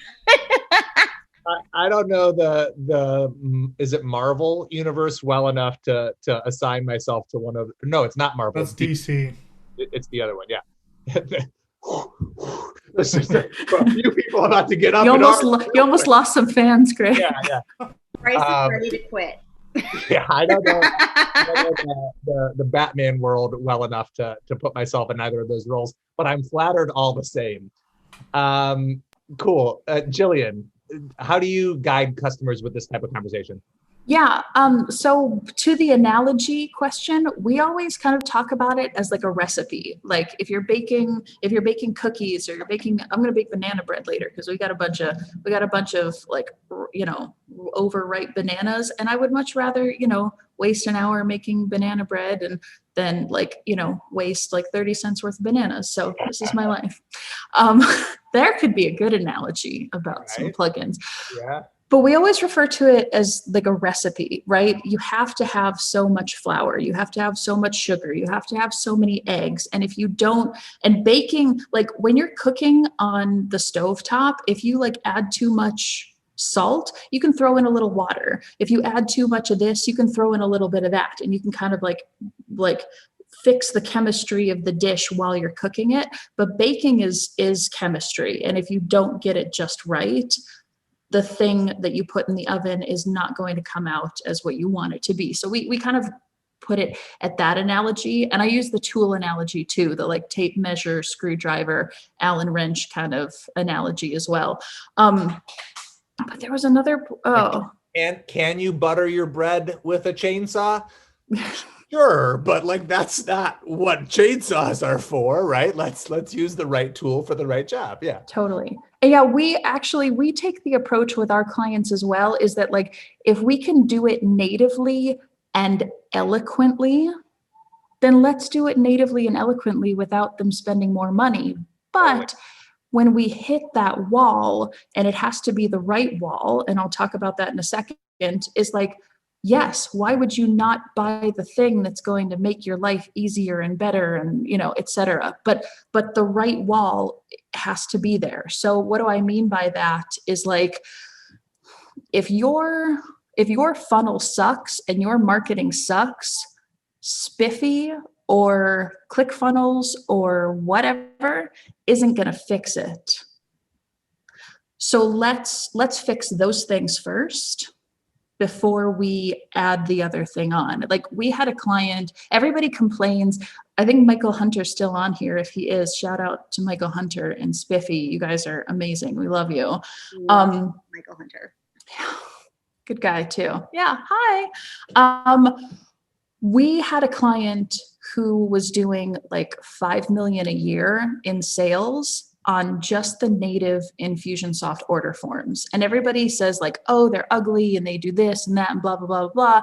I don't know the is it Marvel universe well enough to assign myself to one of. No, it's not Marvel. That's DC. It's the other one. Yeah. This is a few people about to get up. You almost lost some fans, Greg. Yeah. Bryce is ready to quit. Yeah, I don't know the Batman world well enough to put myself in either of those roles, but I'm flattered all the same. Cool. Jillian, how do you guide customers with this type of conversation? Yeah. So to the analogy question, we always kind of talk about it as like a recipe. Like if you're baking cookies, or I'm going to bake banana bread later because we got a bunch of like, overripe bananas. And I would much rather, waste an hour making banana bread and then waste like 30 cents worth of bananas. So this is my life. There could be a good analogy about some plugins. Yeah. But we always refer to it as like a recipe, right? You have to have so much flour. You have to have so much sugar. You have to have so many eggs. And if you don't, and baking, like when you're cooking on the stovetop, if you like add too much salt, you can throw in a little water. If you add too much of this, you can throw in a little bit of that. And you can kind of like fix the chemistry of the dish while you're cooking it. But baking is chemistry. And if you don't get it just right, the thing that you put in the oven is not going to come out as what you want it to be. So we kind of put it at that analogy. And I use the tool analogy too, the like tape measure, screwdriver, Allen wrench kind of analogy as well. But there was another, And can you butter your bread with a chainsaw? Sure, but like that's not what chainsaws are for, right? Let's use the right tool for the right job. Yeah. Totally. And yeah, we take the approach with our clients as well, is that like if we can do it natively and eloquently, then let's do it natively and eloquently without them spending more money. But when we hit that wall, and it has to be the right wall, and I'll talk about that in a second, is like, yes, why would you not buy the thing that's going to make your life easier and better and, et cetera? But the right wall has to be there. So what do I mean by that is like, if your funnel sucks and your marketing sucks, Spiffy or ClickFunnels or whatever isn't going to fix it. So let's fix those things first before we add the other thing on. Like we had a client, everybody complains. I think Michael Hunter's still on here. If he is, shout out to Michael Hunter and Spiffy. You guys are amazing. We love you. Michael Hunter. Good guy too. Yeah. Hi. We had a client who was doing like 5 million a year in sales on just the native Infusionsoft order forms. And everybody says like, oh, they're ugly and they do this and that and blah, blah, blah, blah.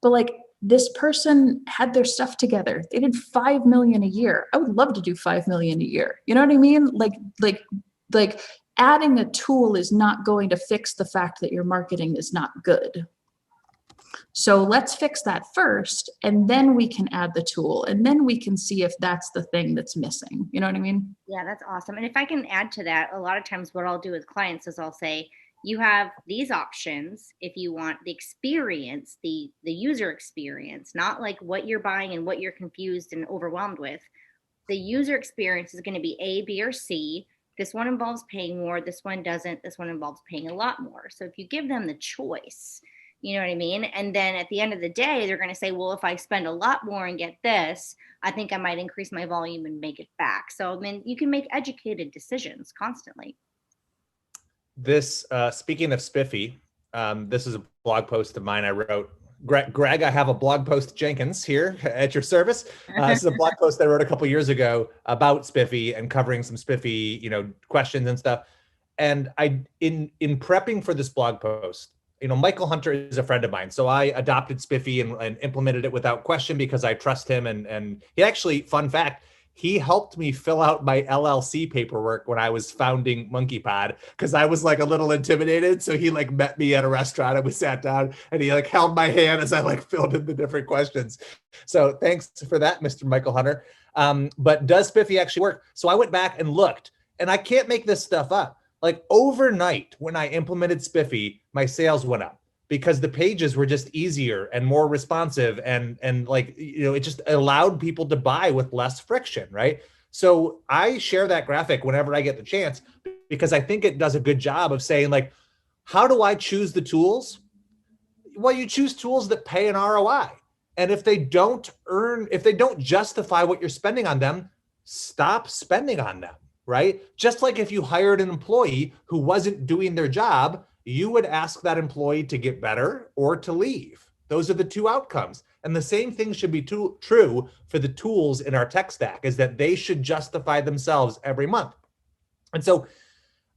But like this person had their stuff together. They did 5 million a year. I would love to do 5 million a year. You know what I mean? Like adding a tool is not going to fix the fact that your marketing is not good. So let's fix that first, and then we can add the tool, and then we can see if that's the thing that's missing. You know what I mean? Yeah, that's awesome. And if I can add to that, a lot of times what I'll do with clients is I'll say, you have these options if you want the experience, the user experience, not like what you're buying and what you're confused and overwhelmed with. The user experience is going to be A, B, or C. This one involves paying more. This one doesn't. This one involves paying a lot more. So if you give them the choice, you know what I mean? And then at the end of the day, they're going to say, well, if I spend a lot more and get this, I think I might increase my volume and make it back. So then you can make educated decisions constantly. This, speaking of Spiffy, this is a blog post of mine I wrote. Greg, I have a blog post Jenkins here at your service. This is a blog post I wrote a couple years ago about Spiffy and covering some Spiffy, questions and stuff. And in prepping for this blog post, Michael Hunter is a friend of mine. So I adopted Spiffy and implemented it without question because I trust him. And he actually, fun fact, he helped me fill out my LLC paperwork when I was founding Monkeypod, because I was like a little intimidated. So he like met me at a restaurant and we sat down and he like held my hand as I like filled in the different questions. So thanks for that, Mr. Michael Hunter. But does Spiffy actually work? So I went back and looked, and I can't make this stuff up. Like overnight when I implemented Spiffy, my sales went up, because the pages were just easier and more responsive, and like, you know, it just allowed people to buy with less friction, right? So I share that graphic whenever I get the chance, because I think it does a good job of saying, like, how do I choose the tools? Well, you choose tools that pay an ROI. And if they don't justify what you're spending on them, stop spending on them, right? Just like if you hired an employee who wasn't doing their job, you would ask that employee to get better or to leave. Those are the two outcomes. And the same thing should be true for the tools in our tech stack, is that they should justify themselves every month. And so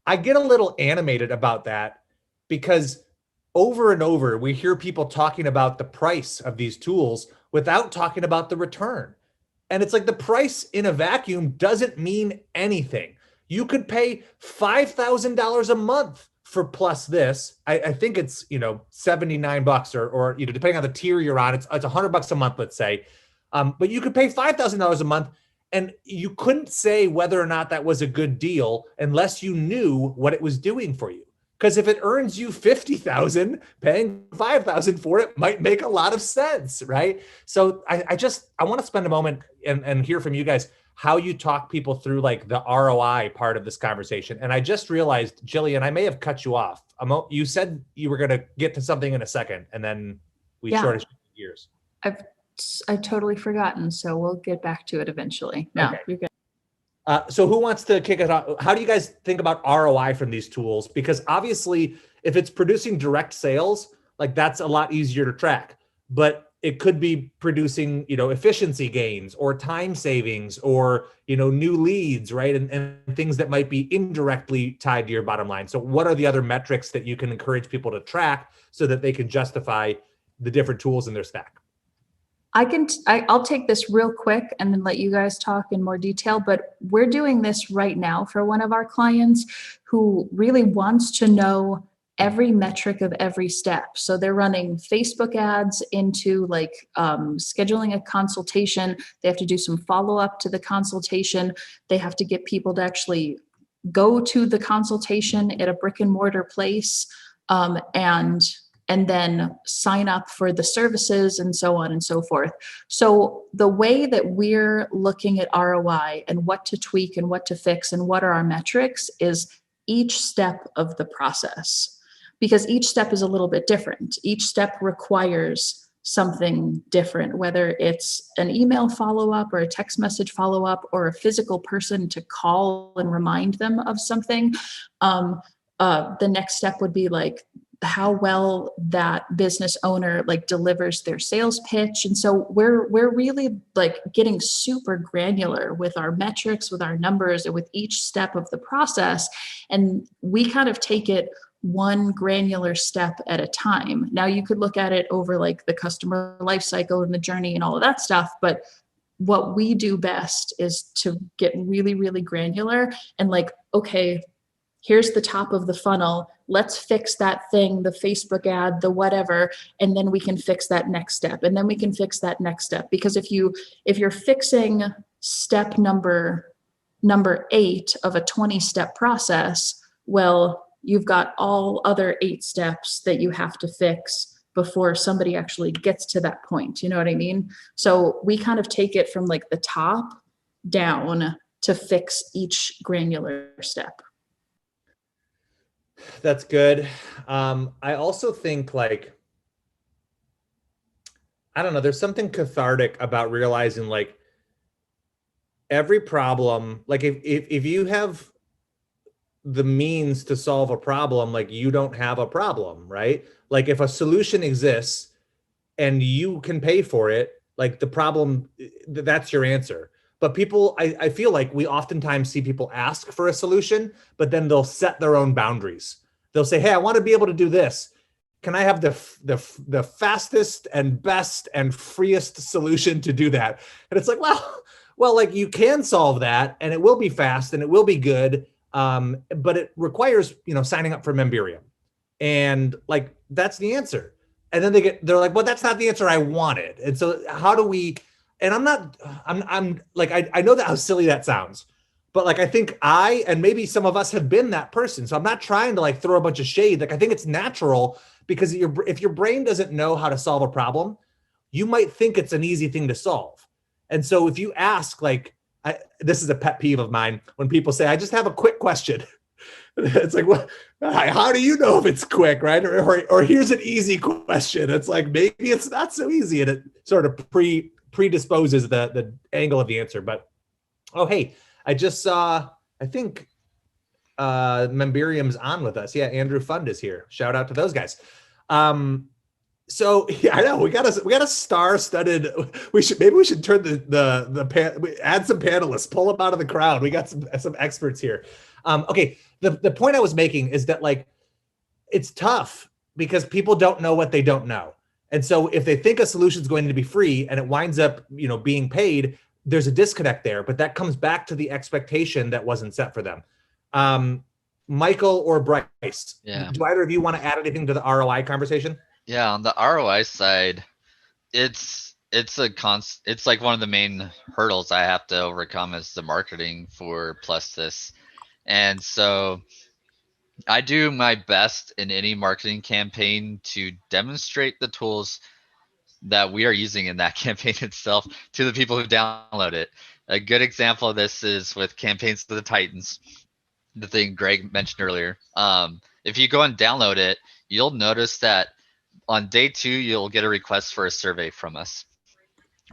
I get a little animated about that, because over and over, we hear people talking about the price of these tools without talking about the return. And it's like the price in a vacuum doesn't mean anything. You could pay $5,000 a month for plus this. I think it's, $79 or depending on the tier you're on, it's $100 a month, let's say. But you could pay $5,000 a month, and you couldn't say whether or not that was a good deal unless you knew what it was doing for you. Because if it earns you $50,000, paying $5,000 for it might make a lot of sense, right? So I want to spend a moment and hear from you guys how you talk people through like the ROI part of this conversation. And I just realized, Jillian, I may have cut you off. You said you were going to get to something in a second, and then we sort of shifted gears. I've totally forgotten, so we'll get back to it eventually. No, okay. You're good. So who wants to kick it off? How do you guys think about ROI from these tools? Because obviously, if it's producing direct sales, like that's a lot easier to track. But it could be producing, efficiency gains or time savings or, new leads, right? And things that might be indirectly tied to your bottom line. So what are the other metrics that you can encourage people to track so that they can justify the different tools in their stack? I'll take this real quick and then let you guys talk in more detail, but we're doing this right now for one of our clients who really wants to know every metric of every step. So they're running Facebook ads into scheduling a consultation. They have to do some follow-up to the consultation. They have to get people to actually go to the consultation at a brick and mortar place, and then sign up for the services and so on and so forth. So the way that we're looking at ROI and what to tweak and what to fix and what are our metrics is each step of the process, because each step is a little bit different. Each step requires something different, whether it's an email follow-up or a text message follow-up or a physical person to call and remind them of something. The next step would be how well that business owner delivers their sales pitch. And so we're really getting super granular with our metrics, with our numbers, and with each step of the process. And we kind of take it one granular step at a time. Now you could look at it over the customer life cycle and the journey and all of that stuff. But what we do best is to get really, really granular and okay, here's the top of the funnel. Let's fix that thing, the Facebook ad, the whatever, and then we can fix that next step. And then we can fix that next step. Because if you're fixing step number 8 of a 20-step process, well, you've got all other 8 steps that you have to fix before somebody actually gets to that point. You know what I mean? So we kind of take it from the top down to fix each granular step. That's good. I also think I don't know, there's something cathartic about realizing every problem, if you have the means to solve a problem, you don't have a problem, right? If a solution exists and you can pay for it, the problem, that's your answer. But people, I feel we oftentimes see people ask for a solution, but then they'll set their own boundaries. They'll say, hey, I want to be able to do this. can I have the fastest and best and freest solution to do that? And it's like, well, like you can solve that and it will be fast and it will be good. But it requires, signing up for Memberium. And like, that's the answer. And then they're like, well, that's not the answer I wanted. And so how do we, and I'm like, I know that how silly that sounds, but like, I think and maybe some of us have been that person. So I'm not trying to like throw a bunch of shade. Like, I think it's natural because if your brain doesn't know how to solve a problem, you might think it's an easy thing to solve. And so if you ask, like, this is a pet peeve of mine when people say, I just have a quick question. It's like, what? How do you know if it's quick, right? Or here's an easy question. It's like, maybe it's not so easy, and it sort of predisposes the angle of the answer. But, oh, hey, I just saw, I think Memberium's on with us. Yeah, Andrew Fund is here. Shout out to those guys. So yeah, I know we got a star-studded. We should turn add some panelists, pull them out of the crowd. We got some experts here. Okay, the point I was making is that like it's tough because people don't know what they don't know, and so if they think a solution is going to be free and it winds up being paid, there's a disconnect there. But that comes back to the expectation that wasn't set for them. Michael or Bryce, do either of you want to add anything to the ROI conversation? Yeah, on the ROI side, it's like one of the main hurdles I have to overcome is the marketing for Plus This. And so I do my best in any marketing campaign to demonstrate the tools that we are using in that campaign itself to the people who download it. A good example of this is with Campaigns to the Titans, the thing Greg mentioned earlier. If you go and download it, you'll notice that on day 2, you'll get a request for a survey from us.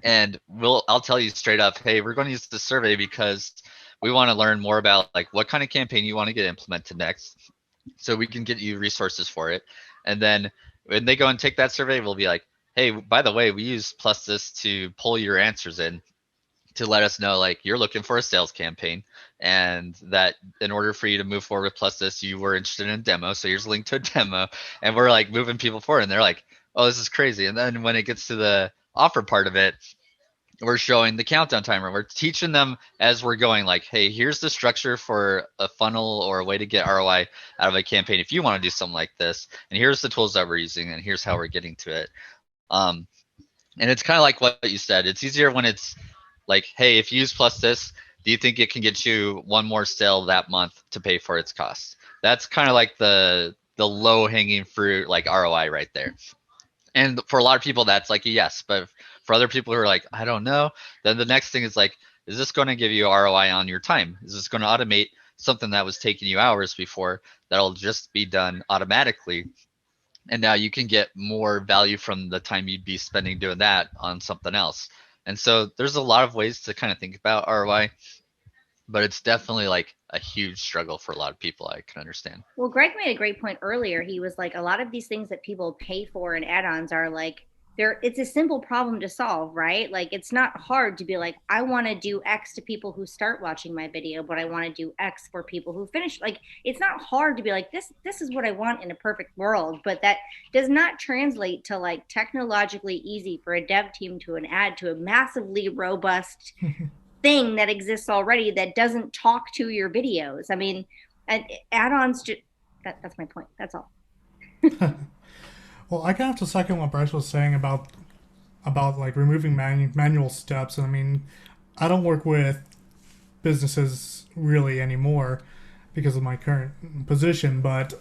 And I'll tell you straight up, hey, we're going to use this survey because we want to learn more about like what kind of campaign you want to get implemented next, so we can get you resources for it. And then when they go and take that survey, we'll be like, hey, by the way, we use Plus This to pull your answers in to let us know like you're looking for a sales campaign, and that in order for you to move forward with Plus This, you were interested in a demo. So here's a link to a demo, and we're like moving people forward, and they're like, oh, this is crazy. And then when it gets to the offer part of it, we're showing the countdown timer. We're teaching them as we're going, like, hey, here's the structure for a funnel or a way to get ROI out of a campaign if you want to do something like this. And here's the tools that we're using, and here's how we're getting to it. And it's kind of like what you said. It's easier when it's like, hey, if you use Plus This, do you think it can get you one more sale that month to pay for its costs? That's kind of like the low-hanging fruit, like ROI right there. And for a lot of people, that's like a yes. But for other people who are like, I don't know, then the next thing is like, is this going to give you ROI on your time? Is this going to automate something that was taking you hours before that'll just be done automatically? And now you can get more value from the time you'd be spending doing that on something else. And so there's a lot of ways to kind of think about ROI, but it's definitely like a huge struggle for a lot of people. I can understand. Well, Greg made a great point earlier. He was like, a lot of these things that people pay for in add-ons are like, it's a simple problem to solve, right? Like, it's not hard to be like, I want to do X to people who start watching my video, but I want to do X for people who finish. Like, it's not hard to be like, this is what I want in a perfect world, but that does not translate to like technologically easy for a dev team to add to a massively robust thing that exists already that doesn't talk to your videos. I mean, add-ons, that's my point. That's all. Well, I kind of have to second what Bryce was saying about like removing manual steps. And I mean, I don't work with businesses really anymore because of my current position, but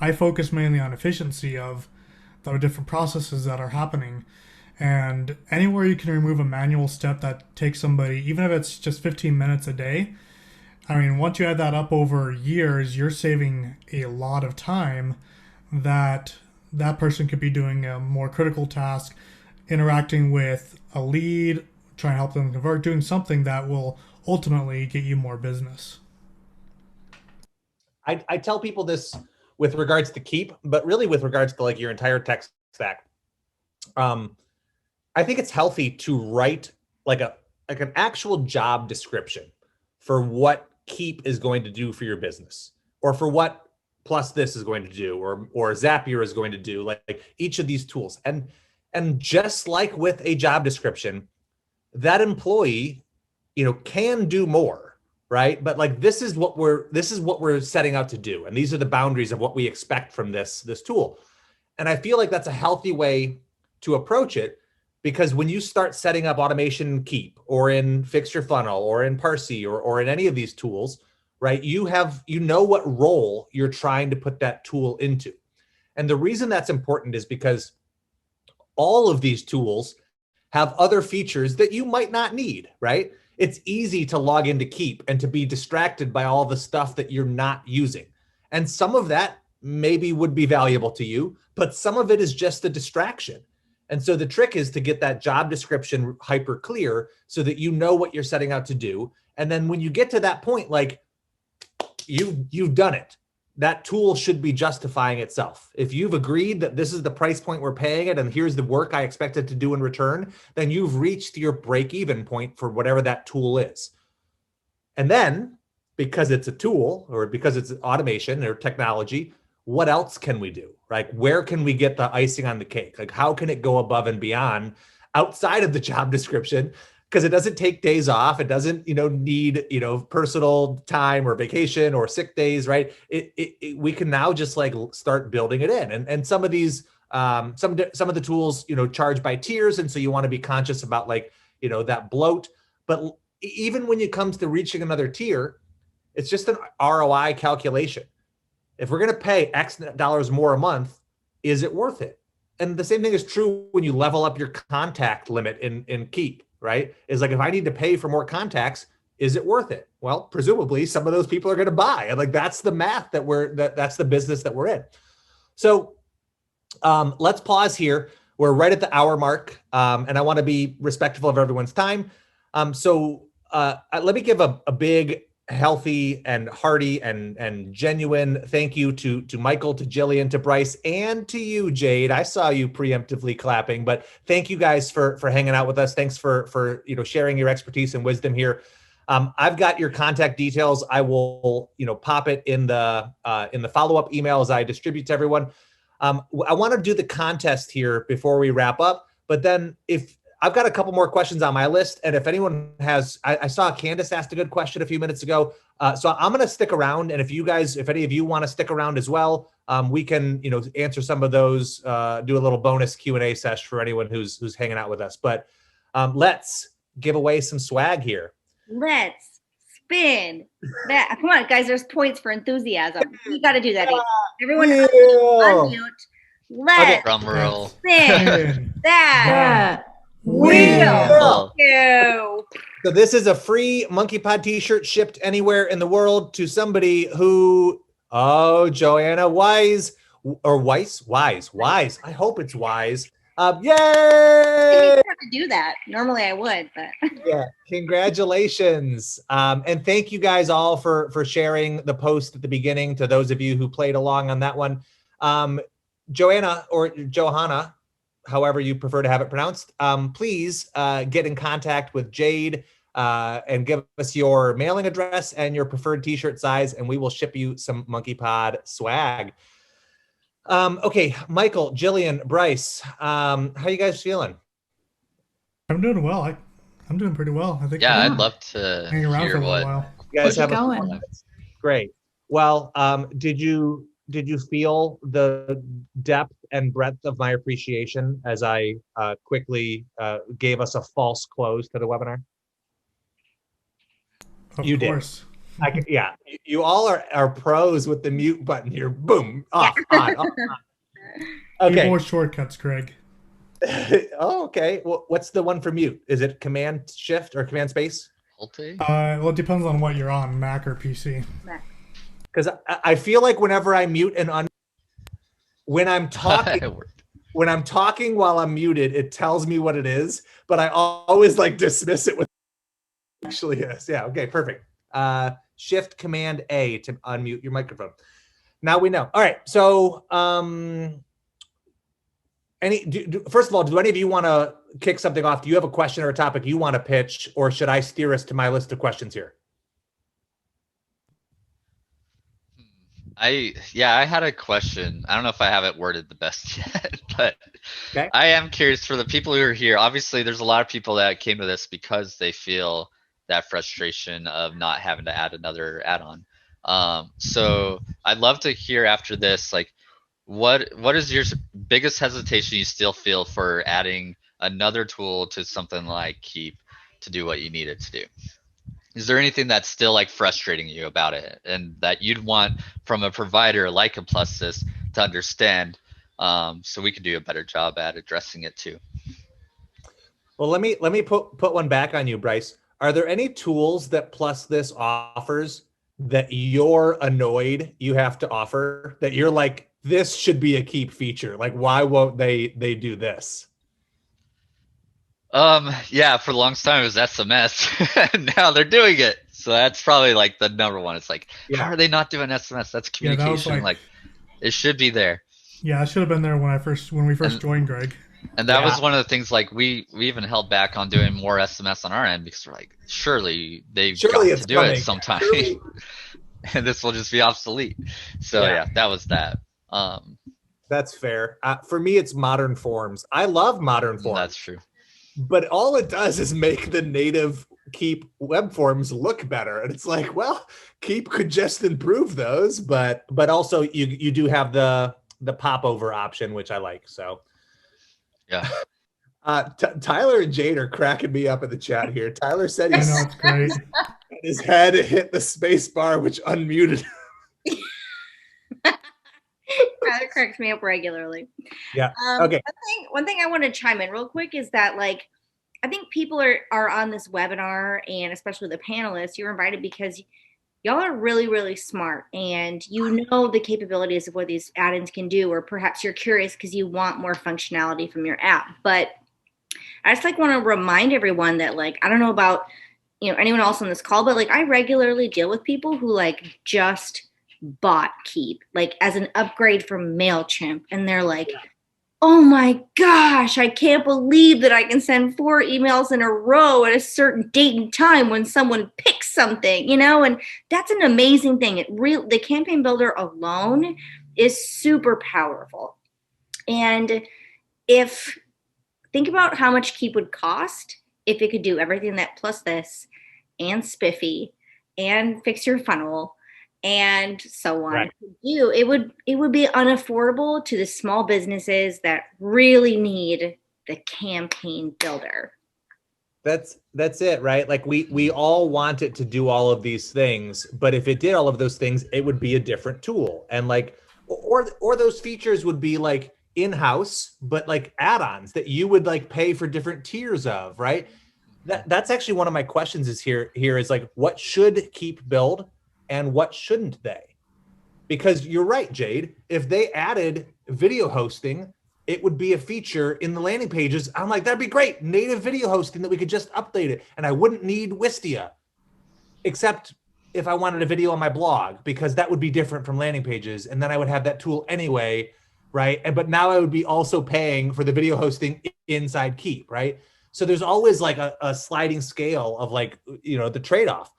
I focus mainly on efficiency of the different processes that are happening. And anywhere you can remove a manual step that takes somebody, even if it's just 15 minutes a day, I mean, once you add that up over years, you're saving a lot of time that person could be doing a more critical task, interacting with a lead, trying to help them convert, doing something that will ultimately get you more business. I tell people this with regards to Keap, but really with regards to like your entire tech stack. I think it's healthy to write like an actual job description for what Keap is going to do for your business, or for what plus this is going to do, or Zapier is going to do, like each of these tools. And just like with a job description, that employee, can do more, right? But like this is what we're setting out to do, and these are the boundaries of what we expect from this tool. And I feel like that's a healthy way to approach it, because when you start setting up automation in Keap or in Fix Your Funnel or in Parsi or in any of these tools, right? You know what role you're trying to put that tool into. And the reason that's important is because all of these tools have other features that you might not need, right? It's easy to log into Keap and to be distracted by all the stuff that you're not using. And some of that maybe would be valuable to you, but some of it is just a distraction. And so the trick is to get that job description hyper clear so that you know what you're setting out to do. And then when you get to that point, like you've done it, that tool should be justifying itself. If you've agreed that this is the price point we're paying it and here's the work I expect it to do in return, then you've reached your break-even point for whatever that tool is. And then, because it's a tool or because it's automation or technology, what else can we do? Like, where can we get the icing on the cake? Like, how can it go above and beyond outside of the job description? Because it doesn't take days off. It doesn't, need, personal time or vacation or sick days, right? We can now just like start building it in. And some of these, some of the tools, charge by tiers. And so you want to be conscious about like, that bloat. But even when it comes to reaching another tier, it's just an ROI calculation. If we're going to pay X dollars more a month, is it worth it? And the same thing is true when you level up your contact limit in Keap, right? Is like, if I need to pay for more contacts, is it worth it? Well, presumably some of those people are going to buy. And like, that's the math that's the business that we're in. So let's pause here. We're right at the hour mark. And I want to be respectful of everyone's time. So let me give a big, healthy and hearty and genuine thank you to Michael, to Jillian, to Bryce, and to you, Jade. I saw you preemptively clapping, but thank you guys for hanging out with us. Thanks for sharing your expertise and wisdom here. I've got your contact details. I will pop it in the follow-up email as I distribute to everyone. I want to do the contest here before we wrap up, but then if I've got a couple more questions on my list. And if anyone has, I saw Candace asked a good question a few minutes ago. So I'm going to stick around. And if any of you want to stick around as well, we can, answer some of those, do a little bonus Q&A session for anyone who's hanging out with us. But let's give away some swag here. Let's spin that. Come on, guys. There's points for enthusiasm. You got to do that. Everyone unmute. Let's drum roll. Spin that. Wheel. So this is a free Monkeypod t-shirt shipped anywhere in the world to somebody who, Joanna Wise. I hope it's Wise. Yay! I didn't have to do that. Normally I would, but yeah, congratulations. And thank you guys all for sharing the post at the beginning, to those of you who played along on that one. Joanna or Johanna, however you prefer to have it pronounced, please get in contact with Jade and give us your mailing address and your preferred t-shirt size, and we will ship you some Monkeypod swag. Okay, Michael, Jillian, Bryce, how you guys feeling? I'm doing well. I'm doing pretty well. I think. Yeah, I'd love to hang around hear for a what. while. You guys have going? Great. Well, did you feel the depth and breadth of my appreciation as I quickly gave us a false close to the webinar? Of You course. did. Yeah, you all are pros with the mute button here. Boom, off, on, off, on. Okay. More shortcuts, Craig. Oh, okay. Well, what's the one for mute? Is it Command Shift or Command Space? Well, it depends on what you're on, Mac or PC. Because I feel like whenever I mute and when I'm talking while I'm muted, it tells me what it is, but I always like dismiss it with actually is. Yeah. Okay. Perfect. Shift Command A to unmute your microphone. Now we know. All right. So, first of all, do any of you want to kick something off? Do you have a question or a topic you want to pitch, or should I steer us to my list of questions here? I had a question. I don't know if I have it worded the best yet, but Okay. I am curious for the people who are here. Obviously, there's a lot of people that came to this because they feel that frustration of not having to add another add-on. So I'd love to hear after this, like, what is your biggest hesitation you still feel for adding another tool to something like Keap to do what you need it to do? Is there anything that's still like frustrating you about it and that you'd want from a provider like a Plusys to understand, so we could do a better job at addressing it too? Well, let me put one back on you, Bryce. Are there any tools that Plusys offers that you're annoyed you have to offer, that you're like, this should be a Keap feature? Like, why won't they do this? Yeah, for the longest time it was SMS. And now they're doing it. So that's probably like the number one. It's like, how are they not doing SMS? That's communication. that was like, it should be there. Yeah, it should have been there when we first joined, Greg. And that was one of the things, like, we even held back on doing more SMS on our end because we're like, surely they've got to do it sometime. And this will just be obsolete. So yeah, that was that. That's fair. For me, it's modern forms. I love modern forms. That's true. But all it does is make the native Keap web forms look better. And it's like, well, Keap could just improve those, but also you do have the popover option, which I like. So yeah. Tyler and Jade are cracking me up in the chat here. Tyler said I know, it's great. his head hit the space bar, which unmuted. Tyler cracks me up regularly. Yeah. Okay. One thing I want to chime in real quick is that, like, I think people are on this webinar, and especially the panelists, you're invited because y'all are really, really smart and you know the capabilities of what these add-ins can do, or perhaps you're curious because you want more functionality from your app. But I just want to remind everyone that, like, I don't know about, anyone else on this call, but like, I regularly deal with people who just bought Keap, as an upgrade from MailChimp. And they're like, oh my gosh, I can't believe that I can send 4 emails in a row at a certain date and time when someone picks something, and that's an amazing thing. The campaign builder alone is super powerful. And think about how much Keap would cost if it could do everything that Plusys and Spiffy and Fix Your Funnel and so on. Right. It would be unaffordable to the small businesses that really need the campaign builder. That's it, right? Like, we all want it to do all of these things, but if it did all of those things, it would be a different tool. And or those features would be like in-house, but like add-ons that you would pay for different tiers of, right? That's actually one of my questions is here is like, what should Keap build and what shouldn't they? Because you're right, Jade, if they added video hosting, it would be a feature in the landing pages. I'm like, that'd be great. Native video hosting that we could just update it. And I wouldn't need Wistia, except if I wanted a video on my blog, because that would be different from landing pages. And then I would have that tool anyway, right? But now I would be also paying for the video hosting inside Keap, right? So there's always a sliding scale of the trade-off.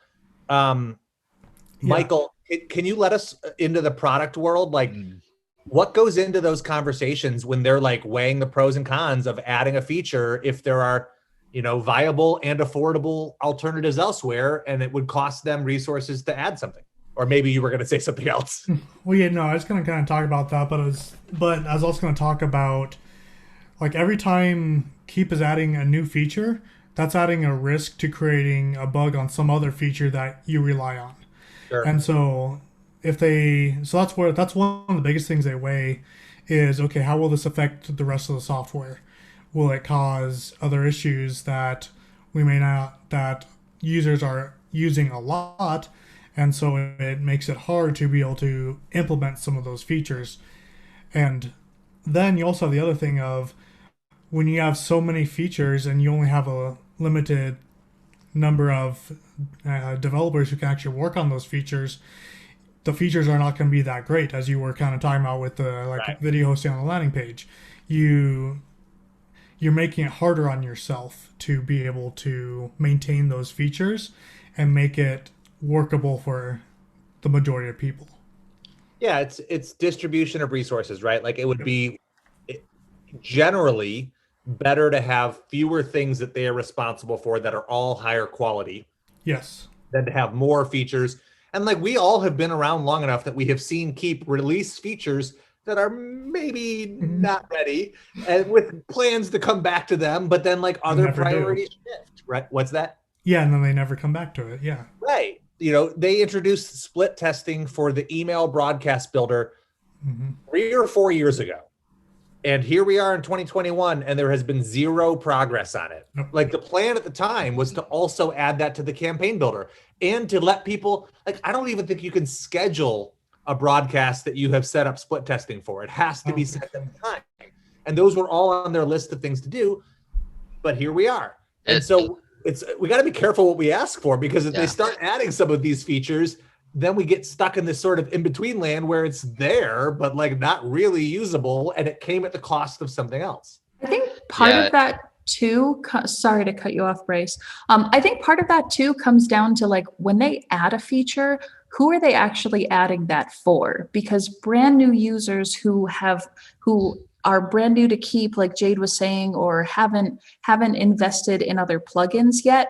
Michael, can you let us into the product world? What goes into those conversations when they're weighing the pros and cons of adding a feature if there are, viable and affordable alternatives elsewhere, and it would cost them resources to add something? Or maybe you were going to say something else. Well, yeah, no, I was going to kind of talk about that, but I was also going to talk about every time Keap is adding a new feature, that's adding a risk to creating a bug on some other feature that you rely on. Sure. And so that's one of the biggest things they weigh is, okay, how will this affect the rest of the software? Will it cause other issues that that users are using a lot? And so it makes it hard to be able to implement some of those features. And then you also have the other thing of when you have so many features and you only have a limited number of developers who can actually work on those features, the features are not going to be that great, as you were kind of talking about with the video hosting on the landing page. You're making it harder on yourself to be able to maintain those features and make it workable for the majority of people. Yeah, it's distribution of resources, right? Like it would be generally better to have fewer things that they are responsible for that are all higher quality Yes. than to have more features. And like we all have been around long enough that we have seen Keap release features that are maybe not ready and with plans to come back to them, but then like other never do. priorities shift, right? What's that? Yeah, and then they never come back to it. Yeah. Right. You know, they introduced split testing for the email broadcast builder 3 or 4 years ago. And here we are in 2021, and there has been zero progress on it. Nope. Like the plan at the time was to also add that to the campaign builder and to let people, like, I don't even think you can schedule a broadcast that you have set up split testing for. It has to be set at the time. And those were all on their list of things to do. But here we are. And so we got to be careful what we ask for, because if they start adding some of these features, then we get stuck in this sort of in-between land where it's there, but like not really usable, and it came at the cost of something else. I think part of that too, sorry to cut you off, Bryce. I think part of that too comes down to like when they add a feature, who are they actually adding that for? Because brand new users who are brand new to Keap, like Jade was saying, or haven't invested in other plugins yet,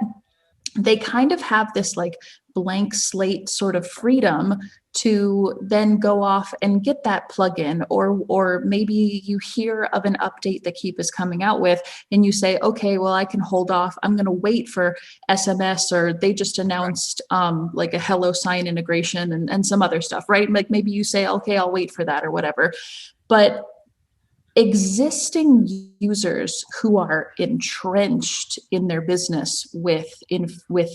they kind of have this like blank slate sort of freedom to then go off and get that plugin, or maybe you hear of an update that Keap is coming out with and you say, okay, well, I can hold off. I'm going to wait for SMS, or they just announced like a HelloSign integration and some other stuff, right? Like maybe you say, okay, I'll wait for that or whatever. But existing users who are entrenched in their business with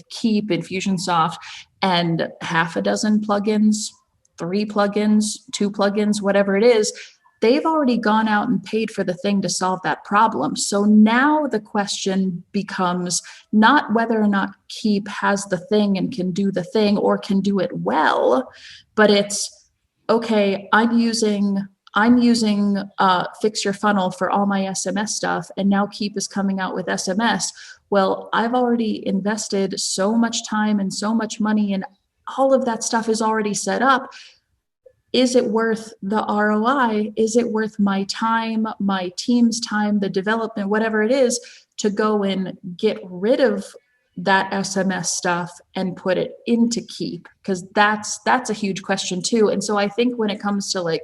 Keap, Infusionsoft, and half a dozen plugins, 3 plugins, 2 plugins, whatever it is, they've already gone out and paid for the thing to solve that problem. So now the question becomes not whether or not Keap has the thing and can do the thing or can do it well, but it's, okay, I'm using Fix Your Funnel for all my SMS stuff, and now Keap is coming out with SMS. Well, I've already invested so much time and so much money, and all of that stuff is already set up. Is it worth the ROI? Is it worth my time, my team's time, the development, whatever it is, to go and get rid of that SMS stuff and put it into Keap? Because that's a huge question too. And so I think when it comes to like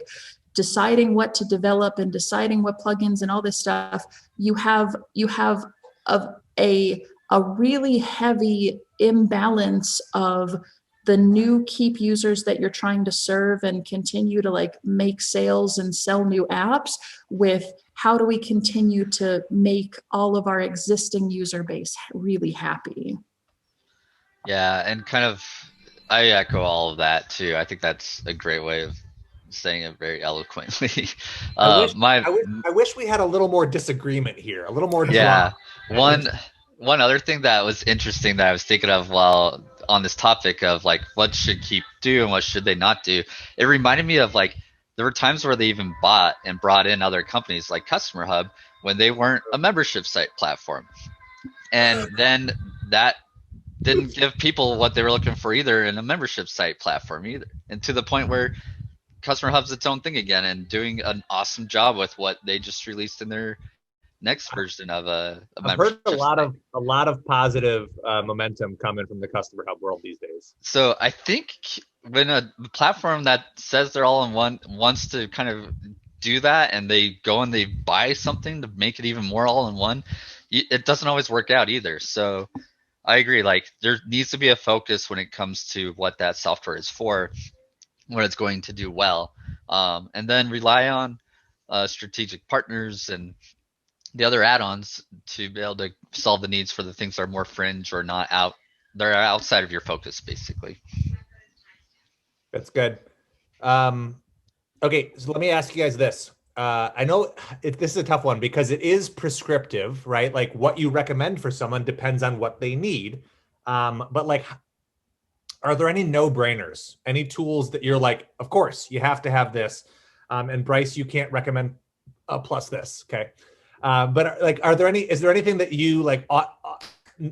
deciding what to develop and deciding what plugins and all this stuff, you have a really heavy imbalance of the new Keap users that you're trying to serve and continue to like make sales and sell new apps with how do we continue to make all of our existing user base really happy. Yeah, and kind of I echo all of that too. I think that's a great way of saying it very eloquently. I wish we had a little more disagreement here, a little more drama. One other thing that was interesting that I was thinking of while on this topic of like what should Keap do and what should they not do, it reminded me of like there were times where they even bought and brought in other companies like Customer Hub when they weren't a membership site platform, and then that didn't give people what they were looking for either in a membership site platform either, and to the point where Customer Hub's its own thing again and doing an awesome job with what they just released in their next version of a I've heard a lot of positive momentum coming from the Customer Hub world these days. So I think when a platform that says they're all in one wants to kind of do that, and they go and they buy something to make it even more all in one, it doesn't always work out either. So I agree, like there needs to be a focus when it comes to what that software is for, what it's going to do well, and then rely on strategic partners and the other add-ons to be able to solve the needs for the things that are more fringe or not out. They're outside of your focus, basically. That's good. Okay, so let me ask you guys this. I know this is a tough one because it is prescriptive, right? Like what you recommend for someone depends on what they need. But like, are there any no-brainers? Any tools that you're like, of course, you have to have this. And Bryce, you can't recommend plus this, okay? But like, is there anything that you like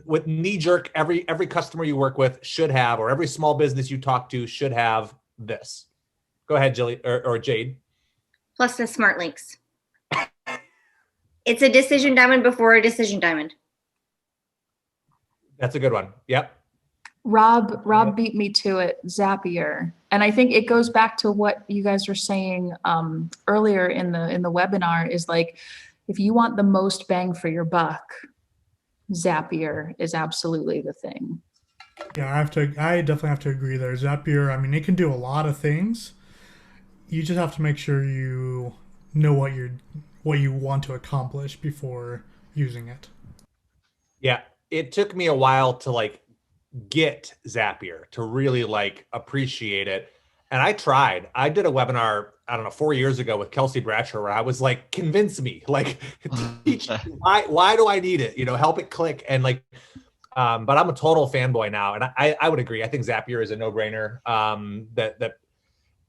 with knee jerk, every customer you work with should have, or every small business you talk to should have this? Go ahead, Jilly or Jade. Plus the smart links. It's a decision diamond before a decision diamond. That's a good one. Yep. Rob beat me to it, Zapier. And I think it goes back to what you guys were saying earlier in the webinar, is like, if you want the most bang for your buck, Zapier is absolutely the thing. Yeah, I definitely have to agree there. Zapier, I mean, it can do a lot of things. You just have to make sure you know what you want to accomplish before using it. Yeah, it took me a while to like get Zapier, to really like appreciate it. And I tried. I did a webinar, I don't know, 4 years ago with Kelsey Bradshaw, where I was like, convince me, like, teach me, why do I need it? You know, help it click. And like, but I'm a total fanboy now. And I would agree. I think Zapier is a no-brainer, that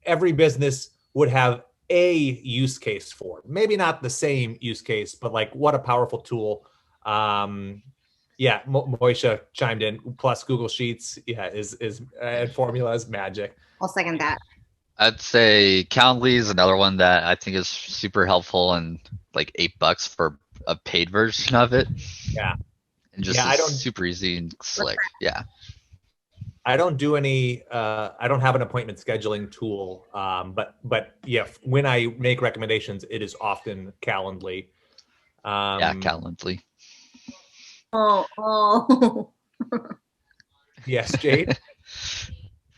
every business would have a use case for. Maybe not the same use case, but like, what a powerful tool. Yeah, Moisha chimed in. Plus Google Sheets, is and Formula is magic. I'll second that. I'd say Calendly is another one that I think is super helpful, and like $8 for a paid version of it. Yeah, and just super easy and slick. Yeah. I don't do any. I don't have an appointment scheduling tool. But yeah, when I make recommendations, it is often Calendly. Yeah, Calendly. Oh. Yes, Jade.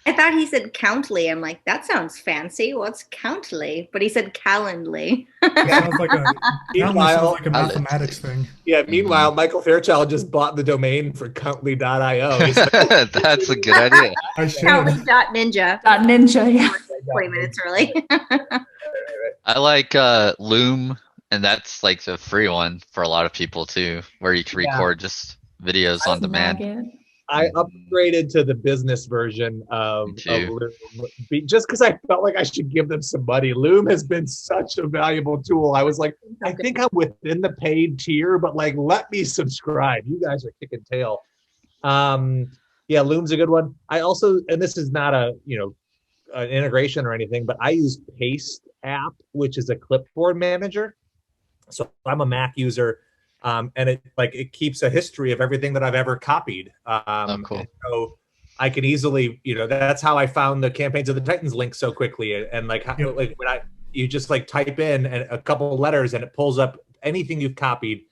I thought he said Countly. I'm like, that sounds fancy. What's Countly? But he said Calendly. Sounds like a mathematics thing. Yeah. Meanwhile, Michael Fairchild just bought the domain for Countly.io. That's a good idea. I should. Countly.ninja. .ninja, yeah. 20 minutes early. I like Loom, and that's like the free one for a lot of people too, where you can record just videos on demand. I upgraded to the business version of Loom just because I felt like I should give them some money. Loom has been such a valuable tool. I was like, I think I'm within the paid tier, but like, let me subscribe. You guys are kicking tail. Yeah, Loom's a good one. I also, and this is not an integration or anything, but I use Paste app, which is a clipboard manager. So I'm a Mac user. And it keeps a history of everything that I've ever copied. Cool. So I can easily, that's how I found the Campaigns of the Titans link so quickly. And like when you just like type in a couple of letters and it pulls up anything you've copied,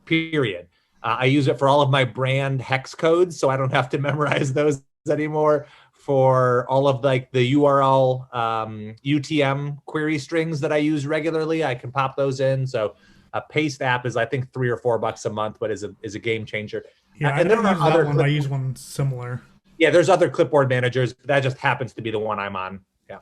period. I use it for all of my brand hex codes, so I don't have to memorize those anymore. For all of like the URL UTM query strings that I use regularly, I can pop those in. So a Paste app is, I think, $3 or $4 a month, but is a game changer. Yeah, and I don't use that one. I use one similar. Yeah, there's other clipboard managers. That just happens to be the one I'm on. Yeah.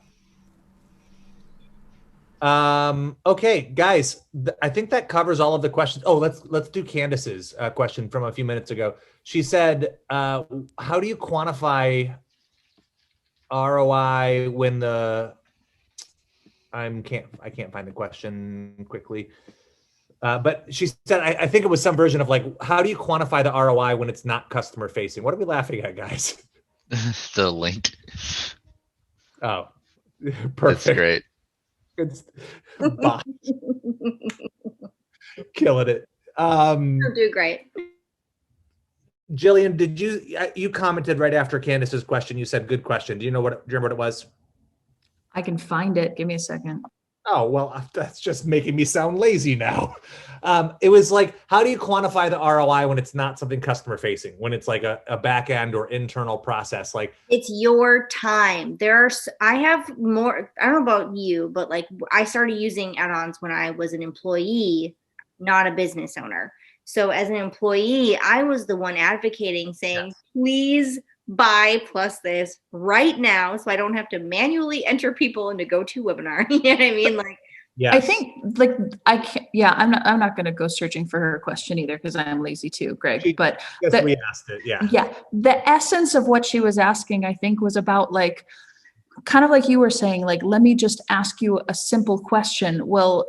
Okay, guys, I think that covers all of the questions. Oh, let's do Candace's question from a few minutes ago. She said, "How do you quantify ROI when the?" I can't find the question quickly. But she said, I think it was some version of like, how do you quantify the ROI when it's not customer facing? What are we laughing at, guys? The link. Oh, perfect. That's great. It's killing it. You'll do great. Jillian, did you commented right after Candace's question? You said, good question. Do you remember what it was? I can find it. Give me a second. Oh, well, that's just making me sound lazy now. It was like, how do you quantify the ROI when it's not something customer facing, when it's like a back end or internal process? Like, it's your time. I have more, I don't know about you, but like I started using add-ons when I was an employee, not a business owner. So as an employee, I was the one advocating, saying, please buy plus this right now, so I don't have to manually enter people into GoToWebinar. You know what I mean? Like, I think like I can't. Yeah, I'm not going to go searching for her question either because I'm lazy too, Greg. But we asked it. Yeah. Yeah, the essence of what she was asking, I think, was about like, kind of like you were saying, like, let me just ask you a simple question. Well,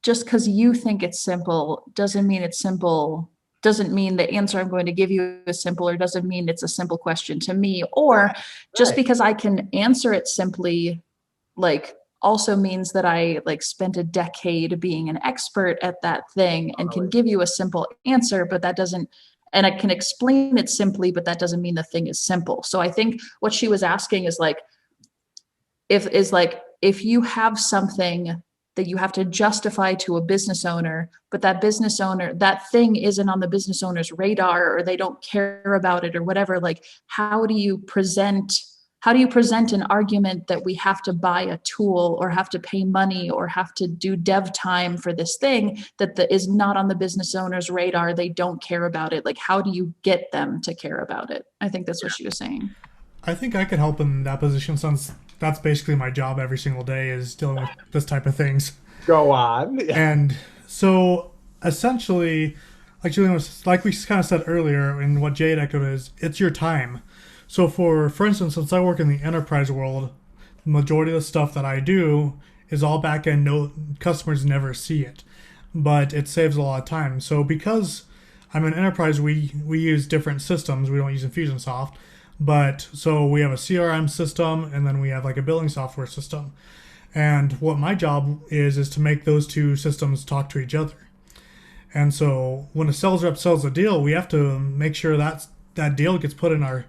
just because you think it's simple doesn't mean it's simple. Doesn't mean the answer I'm going to give you is simple, or doesn't mean it's a simple question to me, or just because I can answer it simply, like, also means that I like spent a decade being an expert at that thing and can give you a simple answer, but that doesn't, and I can explain it simply, but that doesn't mean the thing is simple. So I think what she was asking is like, if you have something that you have to justify to a business owner, but that business owner, that thing isn't on the business owner's radar, or they don't care about it or whatever, like how do you present an argument that we have to buy a tool or have to pay money or have to do dev time for this thing that is not on the business owner's radar? They don't care about it. Like, how do you get them to care about it? I think that's what she was saying. I think I could help in that position, since that's basically my job every single day, is dealing with this type of things. Go on. And so essentially, like we kind of said earlier, and what Jade echoed is, it's your time. So for instance, since I work in the enterprise world, the majority of the stuff that I do is all back end. No, customers never see it, but it saves a lot of time. So because I'm an enterprise, we use different systems. We don't use Infusionsoft, but so we have a CRM system, and then we have like a billing software system. And what my job is to make those two systems talk to each other. And so when a sales rep sells a deal, we have to make sure that deal gets put in our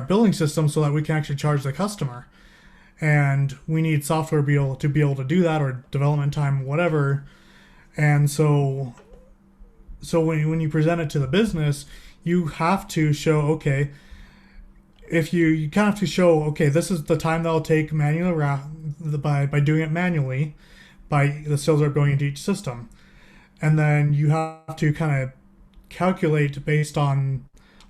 billing system so that we can actually charge the customer. And we need software to be able to do that, or development time, whatever. And so when you present it to the business, you have to show, okay, if you kind of have to show, okay, this is the time that'll take manually by doing it manually, by the sales rep going into each system. And then you have to kind of calculate based on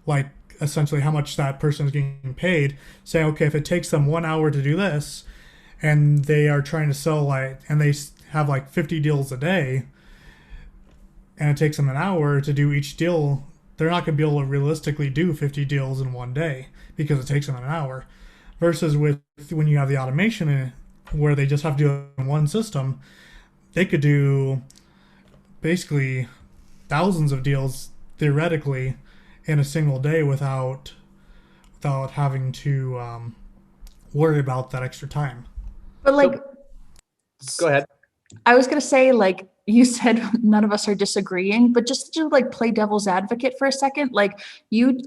like essentially how much that person is getting paid, saying, okay, if it takes them 1 hour to do this, and they are trying to sell and they have like 50 deals a day, and it takes them an hour to do each deal, they're not going to be able to realistically do 50 deals in one day because it takes them an hour. Versus when you have the automation where they just have to do it in one system, they could do basically thousands of deals theoretically in a single day without having to worry about that extra time. But like, Go ahead. I was going to say, like you said, none of us are disagreeing, but just to like play devil's advocate for a second, like you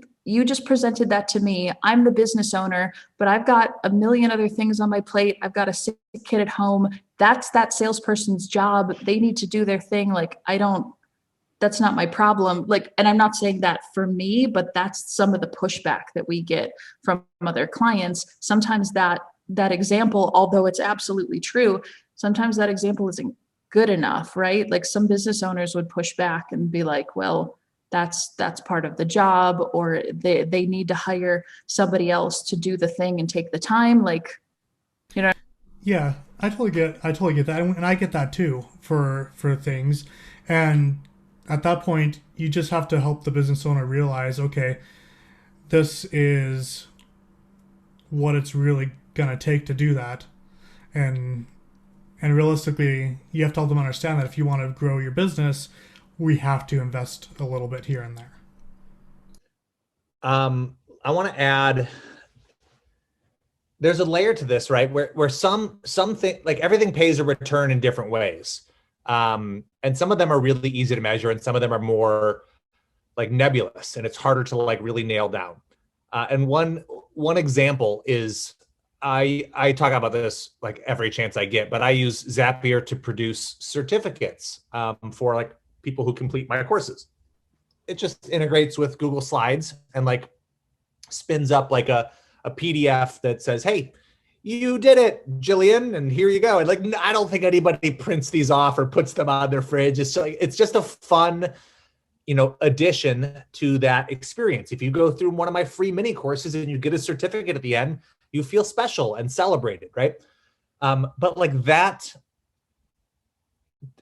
just presented that to me. I'm the business owner, but I've got a million other things on my plate. I've got a sick kid at home. That's that salesperson's job. They need to do their thing. Like, that's not my problem. Like, and I'm not saying that for me, but that's some of the pushback that we get from other clients. Sometimes that example, although it's absolutely true, sometimes that example isn't good enough, right? Like some business owners would push back and be like, well, that's part of the job, or they need to hire somebody else to do the thing and take the time. Like, you know. Yeah, I totally get that. And I get that too for things. And at that point, you just have to help the business owner realize, okay, this is what it's really going to take to do that. And realistically, you have to help them understand that if you want to grow your business, we have to invest a little bit here and there. I want to add, there's a layer to this, right? Where something like everything pays a return in different ways. And some of them are really easy to measure, and some of them are more like nebulous, and it's harder to like really nail down. And one example is, I talk about this like every chance I get, but I use Zapier to produce certificates for like people who complete my courses. It just integrates with Google Slides and like spins up like a PDF that says, hey, you did it, Jillian, and here you go. And like, I don't think anybody prints these off or puts them on their fridge. It's just a fun, addition to that experience. If you go through one of my free mini courses and you get a certificate at the end, you feel special and celebrated, right? But like that,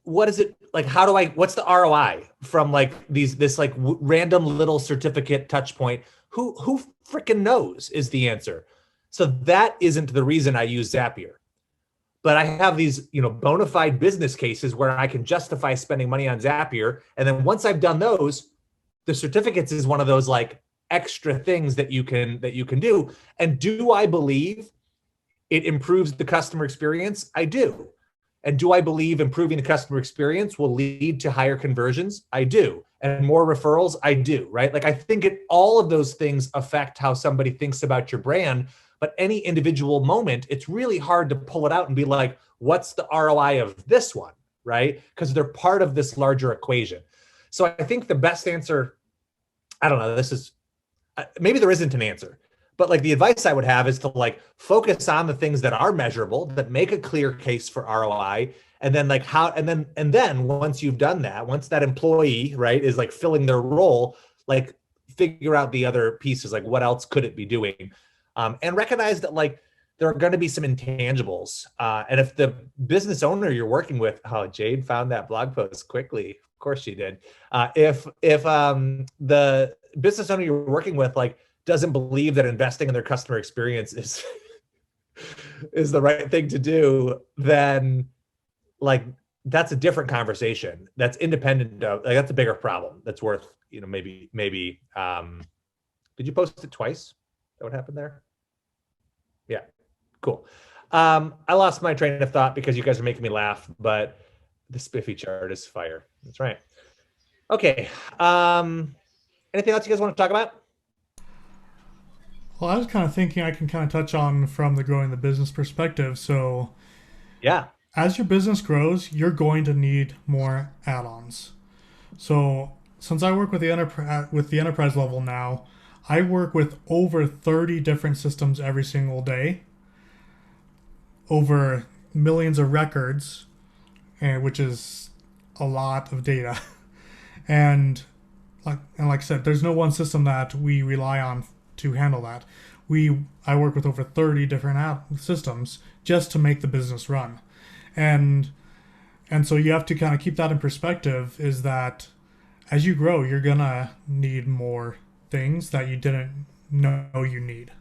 what is it like? What's the ROI from like this like random little certificate touch point? Who freaking knows is the answer. So that isn't the reason I use Zapier. But I have these, bona fide business cases where I can justify spending money on Zapier. And then once I've done those, the certificates is one of those like extra things that you can do. And do I believe it improves the customer experience? I do. And do I believe improving the customer experience will lead to higher conversions? I do. And more referrals? I do, right? Like I think all of those things affect how somebody thinks about your brand, but any individual moment, it's really hard to pull it out and be like, what's the ROI of this one, right? Because they're part of this larger equation. So I think the best answer, I don't know, this is, maybe there isn't an answer, but like the advice I would have is to like focus on the things that are measurable, that make a clear case for ROI. And then like and then once you've done that, once that employee, right, is like filling their role, like figure out the other pieces, like what else could it be doing? And recognize that like there are going to be some intangibles. And if the business owner you're working with, oh, Jade found that blog post quickly. Of course she did. If the business owner you're working with like doesn't believe that investing in their customer experience is the right thing to do, then like that's a different conversation. That's independent of, like that's a bigger problem. That's worth, maybe. Did you post it twice? Is that what happened there? Yeah, cool. I lost my train of thought because you guys are making me laugh, but the spiffy chart is fire. That's right. Okay. Anything else you guys want to talk about? Well, I was kind of thinking I can kind of touch on from the growing the business perspective. So yeah, as your business grows, you're going to need more add-ons. So since I work with the enterprise level now, I work with over 30 different systems every single day, over millions of records, which is a lot of data. And like I said, there's no one system that we rely on to handle that. I work with over 30 different systems just to make the business run. And so you have to kind of keep that in perspective, is that as you grow, you're going to need more things that you didn't know you need.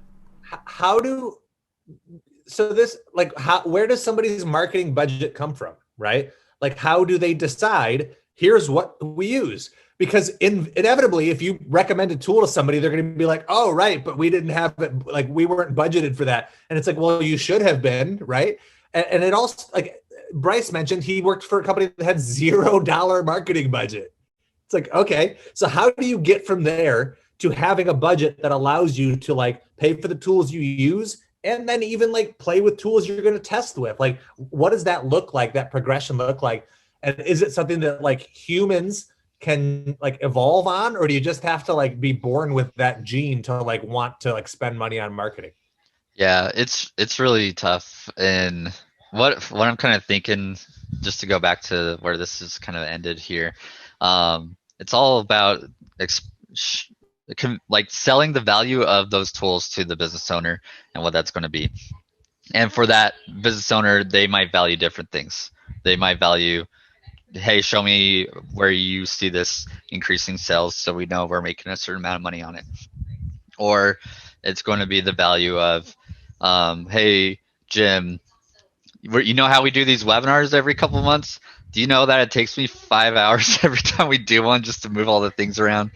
Where does somebody's marketing budget come from, right? Like, how do they decide, here's what we use? Because inevitably, if you recommend a tool to somebody, they're going to be like, oh, right, but we didn't have it, like we weren't budgeted for that. And it's like, well, you should have been, right? And it also, like Bryce mentioned, he worked for a company that had $0 marketing budget. It's like, okay, so how do you get from there to having a budget that allows you to like pay for the tools you use and then even like play with tools you're going to test with? Like, what does that look like? That progression look like? And is it something that like humans can like evolve on, or do you just have to like be born with that gene to like want to like spend money on marketing? Yeah, it's really tough. And what I'm kind of thinking, just to go back to where this is kind of ended here, it's all about like selling the value of those tools to the business owner and what that's going to be. And for that business owner, they might value different things. They might value, hey, show me where you see this increasing sales so we know we're making a certain amount of money on it. Or it's going to be the value of, hey, Jim, you know how we do these webinars every couple of months? Do you know that it takes me 5 hours every time we do one just to move all the things around?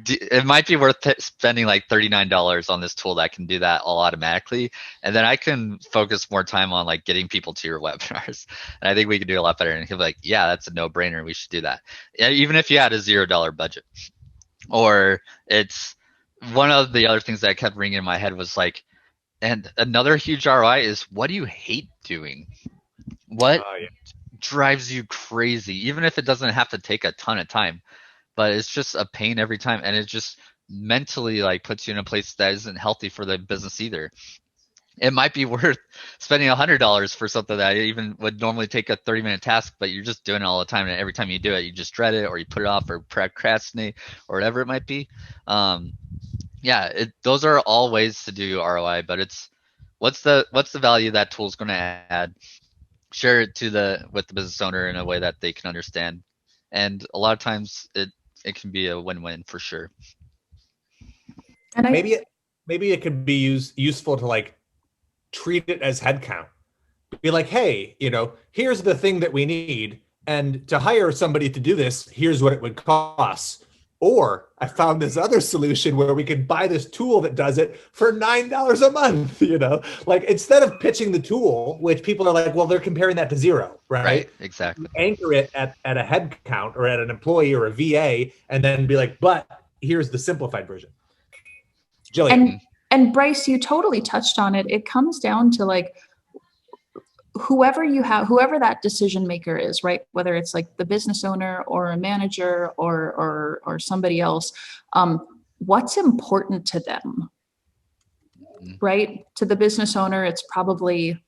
It might be worth spending like $39 on this tool that can do that all automatically, and then I can focus more time on like getting people to your webinars. And I think we can do a lot better. And he'll be like, yeah, that's a no-brainer, we should do that, even if you had a $0 budget. Or it's one of the other things that kept ringing in my head was like, and another huge ROI is, what do you hate doing? What drives you crazy, even if it doesn't have to take a ton of time, but it's just a pain every time, and it just mentally like puts you in a place that isn't healthy for the business either. It might be worth spending $100 for something that even would normally take a 30-minute task, but you're just doing it all the time, and every time you do it, you just dread it, or you put it off, or procrastinate, or whatever it might be. Those are all ways to do ROI, but it's what's the value that tool's going to add. Share it with the business owner in a way that they can understand, and a lot of times it can be a win-win for sure. And maybe it could be useful to like treat it as headcount. Be like, hey, here's the thing that we need, and to hire somebody to do this, here's what it would cost. Or I found this other solution where we can buy this tool that does it for $9 a month, like instead of pitching the tool, which people are like, well, they're comparing that to zero, right? Right, exactly. Anchor it at a head count or at an employee or a VA, and then be like, but here's the simplified version. Jillian. And Bryce, you totally touched on it. It comes down to like, whoever that decision maker is, right? Whether it's like the business owner or a manager or somebody else, what's important to them, right? To the business owner, it's probably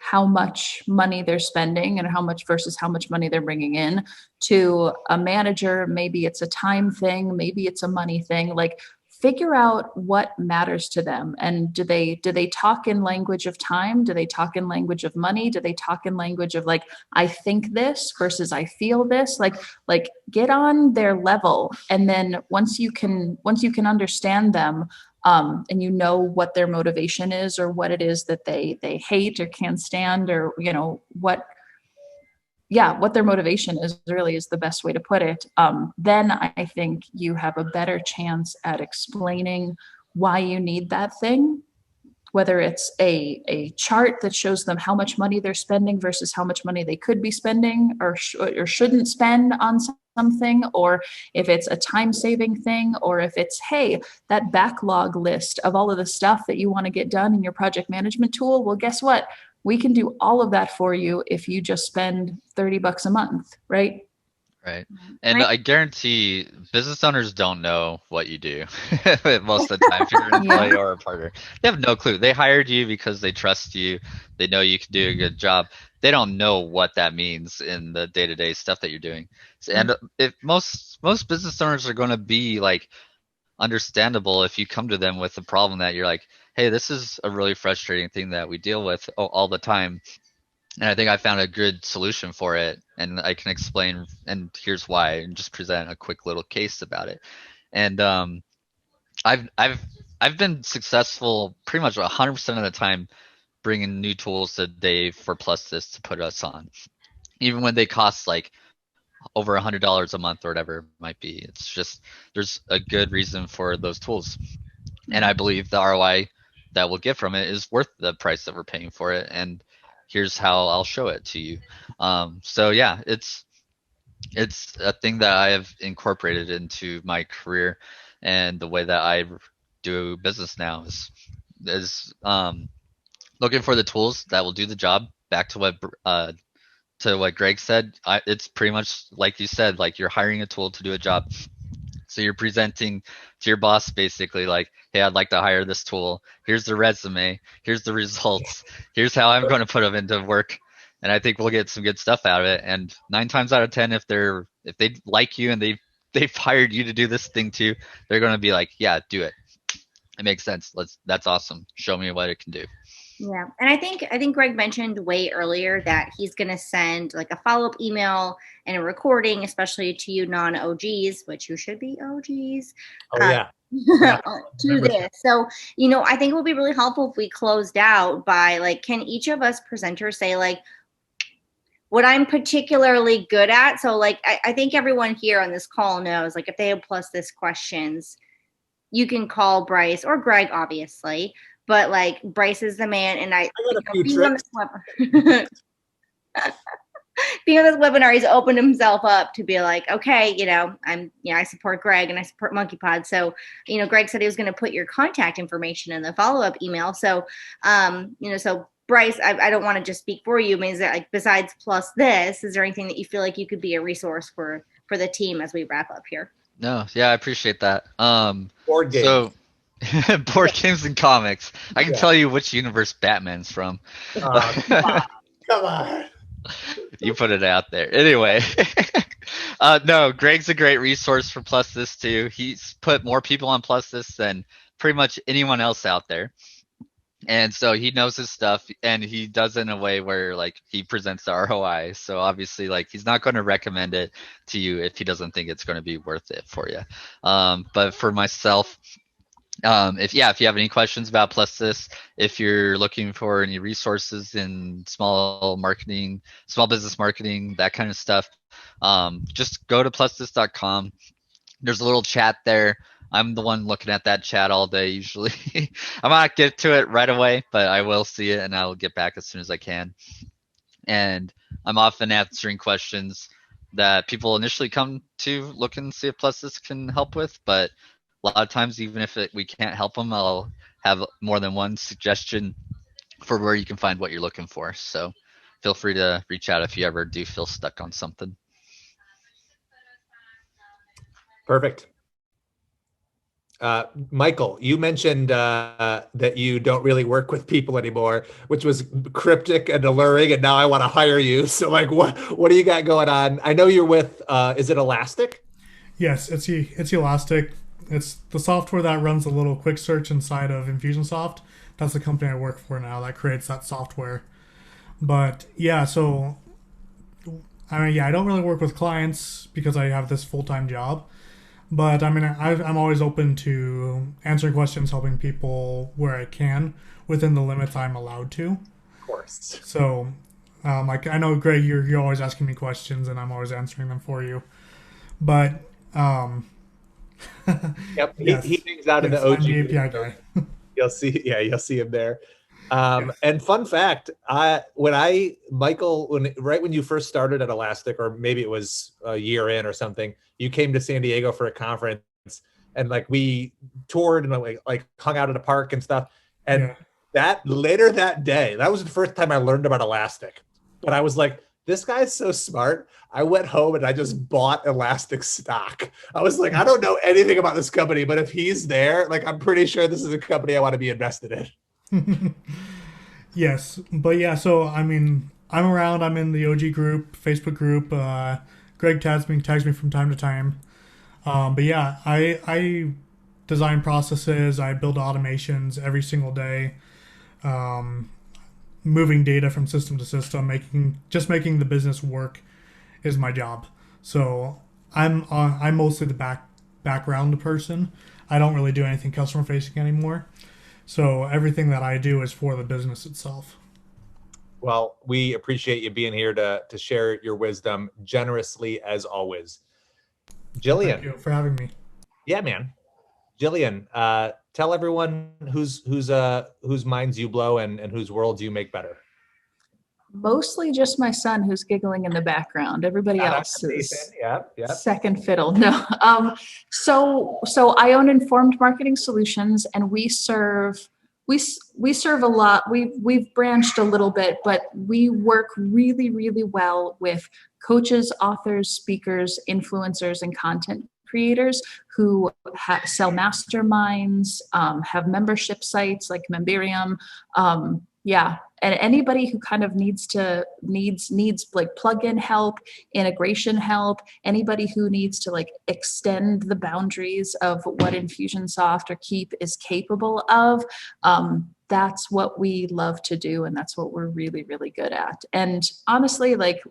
how much money they're spending and how much versus how much money they're bringing in. To a manager, maybe it's a time thing, maybe it's a money thing. Like, figure out what matters to them. And do they talk in language of time? Do they talk in language of money? Do they talk in language of like, I think this versus I feel this? Like get on their level. And then once you can understand them, and you know what their motivation is or what it is that they hate or can't stand, or what their motivation is, really is the best way to put it. Then I think you have a better chance at explaining why you need that thing, whether it's a chart that shows them how much money they're spending versus how much money they could be spending or shouldn't spend on something, or if it's a time-saving thing, or if it's, hey, that backlog list of all of the stuff that you want to get done in your project management tool. Well, guess what? We can do all of that for you if you just spend $30 a month, right? Right. And I guarantee business owners don't know what you do most of the time. If you're an employee or a partner, they have no clue. They hired you because they trust you. They know you can do a good job. They don't know what that means in the day-to-day stuff that you're doing. And if most business owners are going to be like understandable if you come to them with a problem that you're like, hey, this is a really frustrating thing that we deal with all the time. And I think I found a good solution for it, and I can explain, and here's why, and just present a quick little case about it. And I've been successful pretty much 100% of the time bringing new tools to Dave for Plus This to put us on, even when they cost like over $100 a month or whatever it might be. It's just there's a good reason for those tools, and I believe the ROI that we'll get from it is worth the price that we're paying for it. And here's how I'll show it to you. So yeah, it's a thing that I have incorporated into my career, and the way that I do business now is looking for the tools that will do the job. Back to what Greg said, it's pretty much like you said, like you're hiring a tool to do a job. So you're presenting to your boss basically like, hey, I'd like to hire this tool. Here's the resume. Here's the results. Here's how I'm going to put them into work. And I think we'll get some good stuff out of it. And 9 times out of 10, if they like you and they've hired you to do this thing too, they're going to be like, yeah, do it. It makes sense. That's awesome. Show me what it can do. Yeah. And I think Greg mentioned way earlier that he's going to send like a follow-up email and a recording, especially to you non-OGs, which you should be OGs. Oh, yeah. To this. So, I think it would be really helpful if we closed out by like, can each of us presenters say like what I'm particularly good at? So like, I think everyone here on this call knows, like if they have Plus This questions, you can call Bryce or Greg, obviously. But like Bryce is the man, and being on this webinar, he's opened himself up to be like, okay, I support Greg and I support Monkeypod. So, Greg said he was going to put your contact information in the follow-up email. So, so Bryce, I don't want to just speak for you. I mean, is that like besides Plus This, is there anything that you feel like you could be a resource for the team as we wrap up here? No, yeah, I appreciate that. Board games. So board games and comics. I can tell you which universe Batman's from. Come on. You put it out there. Anyway, no, Greg's a great resource for Plus This too. He's put more people on Plus This than pretty much anyone else out there. And so he knows his stuff, and he does it in a way where like he presents the ROI. So obviously like he's not going to recommend it to you if he doesn't think it's going to be worth it for you. But for myself, if you have any questions about Plus This, if you're looking for any resources in small business marketing, that kind of stuff, just go to plusthis.com. There's a little chat there. I'm the one looking at that chat all day usually. I might not get to it right away, but I will see it and I'll get back as soon as I can. And I'm often answering questions that people initially come to look and see if Plus this can help with. But a lot of times, even if we can't help them, I'll have more than one suggestion for where you can find what you're looking for. So feel free to reach out if you ever do feel stuck on something. Perfect. Michael, you mentioned that you don't really work with people anymore, which was cryptic and alluring, and now I want to hire you. So, like, what do you got going on? I know you're with, is it Elastic? Yes, it's Elastic. It's the software that runs a little quick search inside of Infusionsoft. That's the company I work for now that creates that software. But yeah, so I mean, yeah, I don't really work with clients because I have this full-time job. But I mean, I'm always open to answering questions, helping people where I can within the limits I'm allowed to. Of course. So, like I know, Greg, you're always asking me questions, and I'm always answering them for you. But yep, yes, he hangs out in the I'm OG the API guy. You'll see him there. And fun fact, Michael, when you first started at Elastic, or maybe it was a year in or something, you came to San Diego for a conference, and like we toured and like hung out at a park and stuff. And later that day, that was the first time I learned about Elastic. But I was like, this guy's so smart. I went home and I just bought Elastic stock. I was like, I don't know anything about this company, but if he's there, like, I'm pretty sure this is a company I want to be invested in. Yes, but yeah, so I mean, I'm around. I'm in the OG group, Facebook group. Greg tags me from time to time. But yeah, I design processes. I build automations every single day. Moving data from system to system, making the business work is my job. So I'm mostly the background person. I don't really do anything customer facing anymore. So everything that I do is for the business itself. Well, we appreciate you being here to share your wisdom generously as always. Jillian. Thank you for having me. Yeah, man. Jillian, tell everyone whose minds you blow and whose worlds you make better. Mostly just my son who's giggling in the background. Everybody else is second fiddle. No. So I own Informed Marketing Solutions, and we serve a lot. We've branched a little bit, but we work really, really well with coaches, authors, speakers, influencers, and content creators who sell masterminds, have membership sites like Memberium. And anybody who kind of needs like plug-in help, integration help, anybody who needs to like extend the boundaries of what Infusionsoft or Keap is capable of, that's what we love to do, and that's what we're really, really good at. And honestly, like,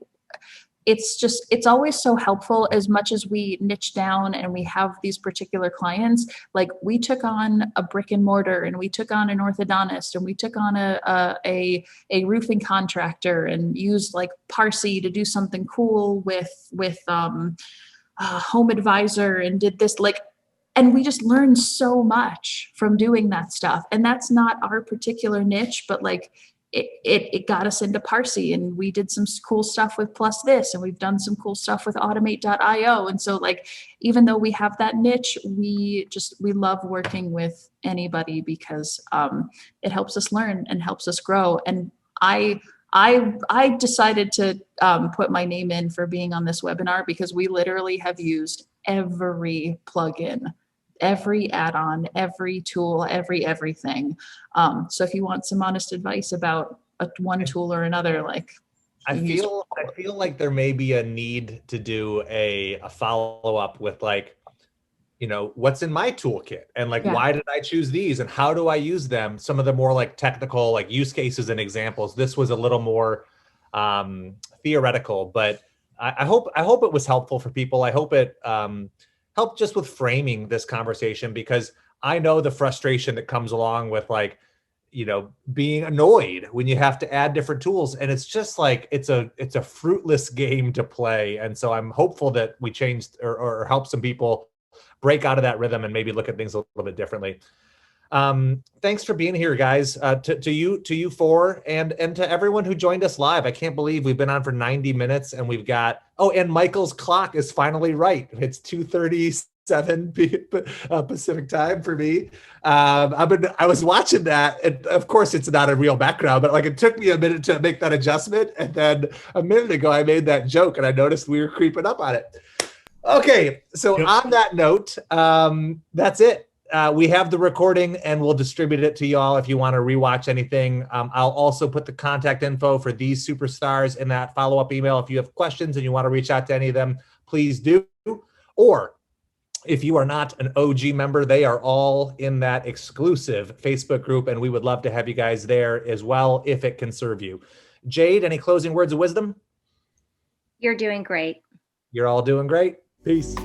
it's always so helpful. As much as we niche down and we have these particular clients, like we took on a brick and mortar, and we took on an orthodontist, and we took on a roofing contractor, and used like Parsi to do something cool with Home Advisor, and did this and we just learned so much from doing that stuff. And that's not our particular niche, but like it got us into Parsi, and we did some cool stuff with Plus This, and we've done some cool stuff with Automate.io. And so like, even though we have that niche, we love working with anybody because it helps us learn and helps us grow. And I decided to put my name in for being on this webinar because we literally have used every plugin, every add-on, every tool, everything. So if you want some honest advice about one tool or another, like, I feel like there may be a need to do a follow-up with like, what's in my toolkit, and like, why did I choose these, and how do I use them? Some of the more like technical, like use cases and examples. This was a little more theoretical, but I hope it was helpful for people. I hope it helped just with framing this conversation, because I know the frustration that comes along with like, being annoyed when you have to add different tools, and it's just like, it's a fruitless game to play. And so I'm hopeful that we changed or help some people break out of that rhythm and maybe look at things a little bit differently. Thanks for being here, guys. To you four, and to everyone who joined us live. I can't believe we've been on for 90 minutes and we've got, and Michael's clock is finally right. It's 2:37 Pacific time for me. I was watching that, and of course it's not a real background, but like it took me a minute to make that adjustment, and then a minute ago I made that joke and I noticed we were creeping up on it. Okay, so on that note, that's it. We have the recording and we'll distribute it to y'all if you want to rewatch anything. I'll also put the contact info for these superstars in that follow-up email. If you have questions and you want to reach out to any of them, please do. Or if you are not an OG member, they are all in that exclusive Facebook group, and we would love to have you guys there as well if it can serve you. Jade, any closing words of wisdom? You're doing great. You're all doing great. Peace.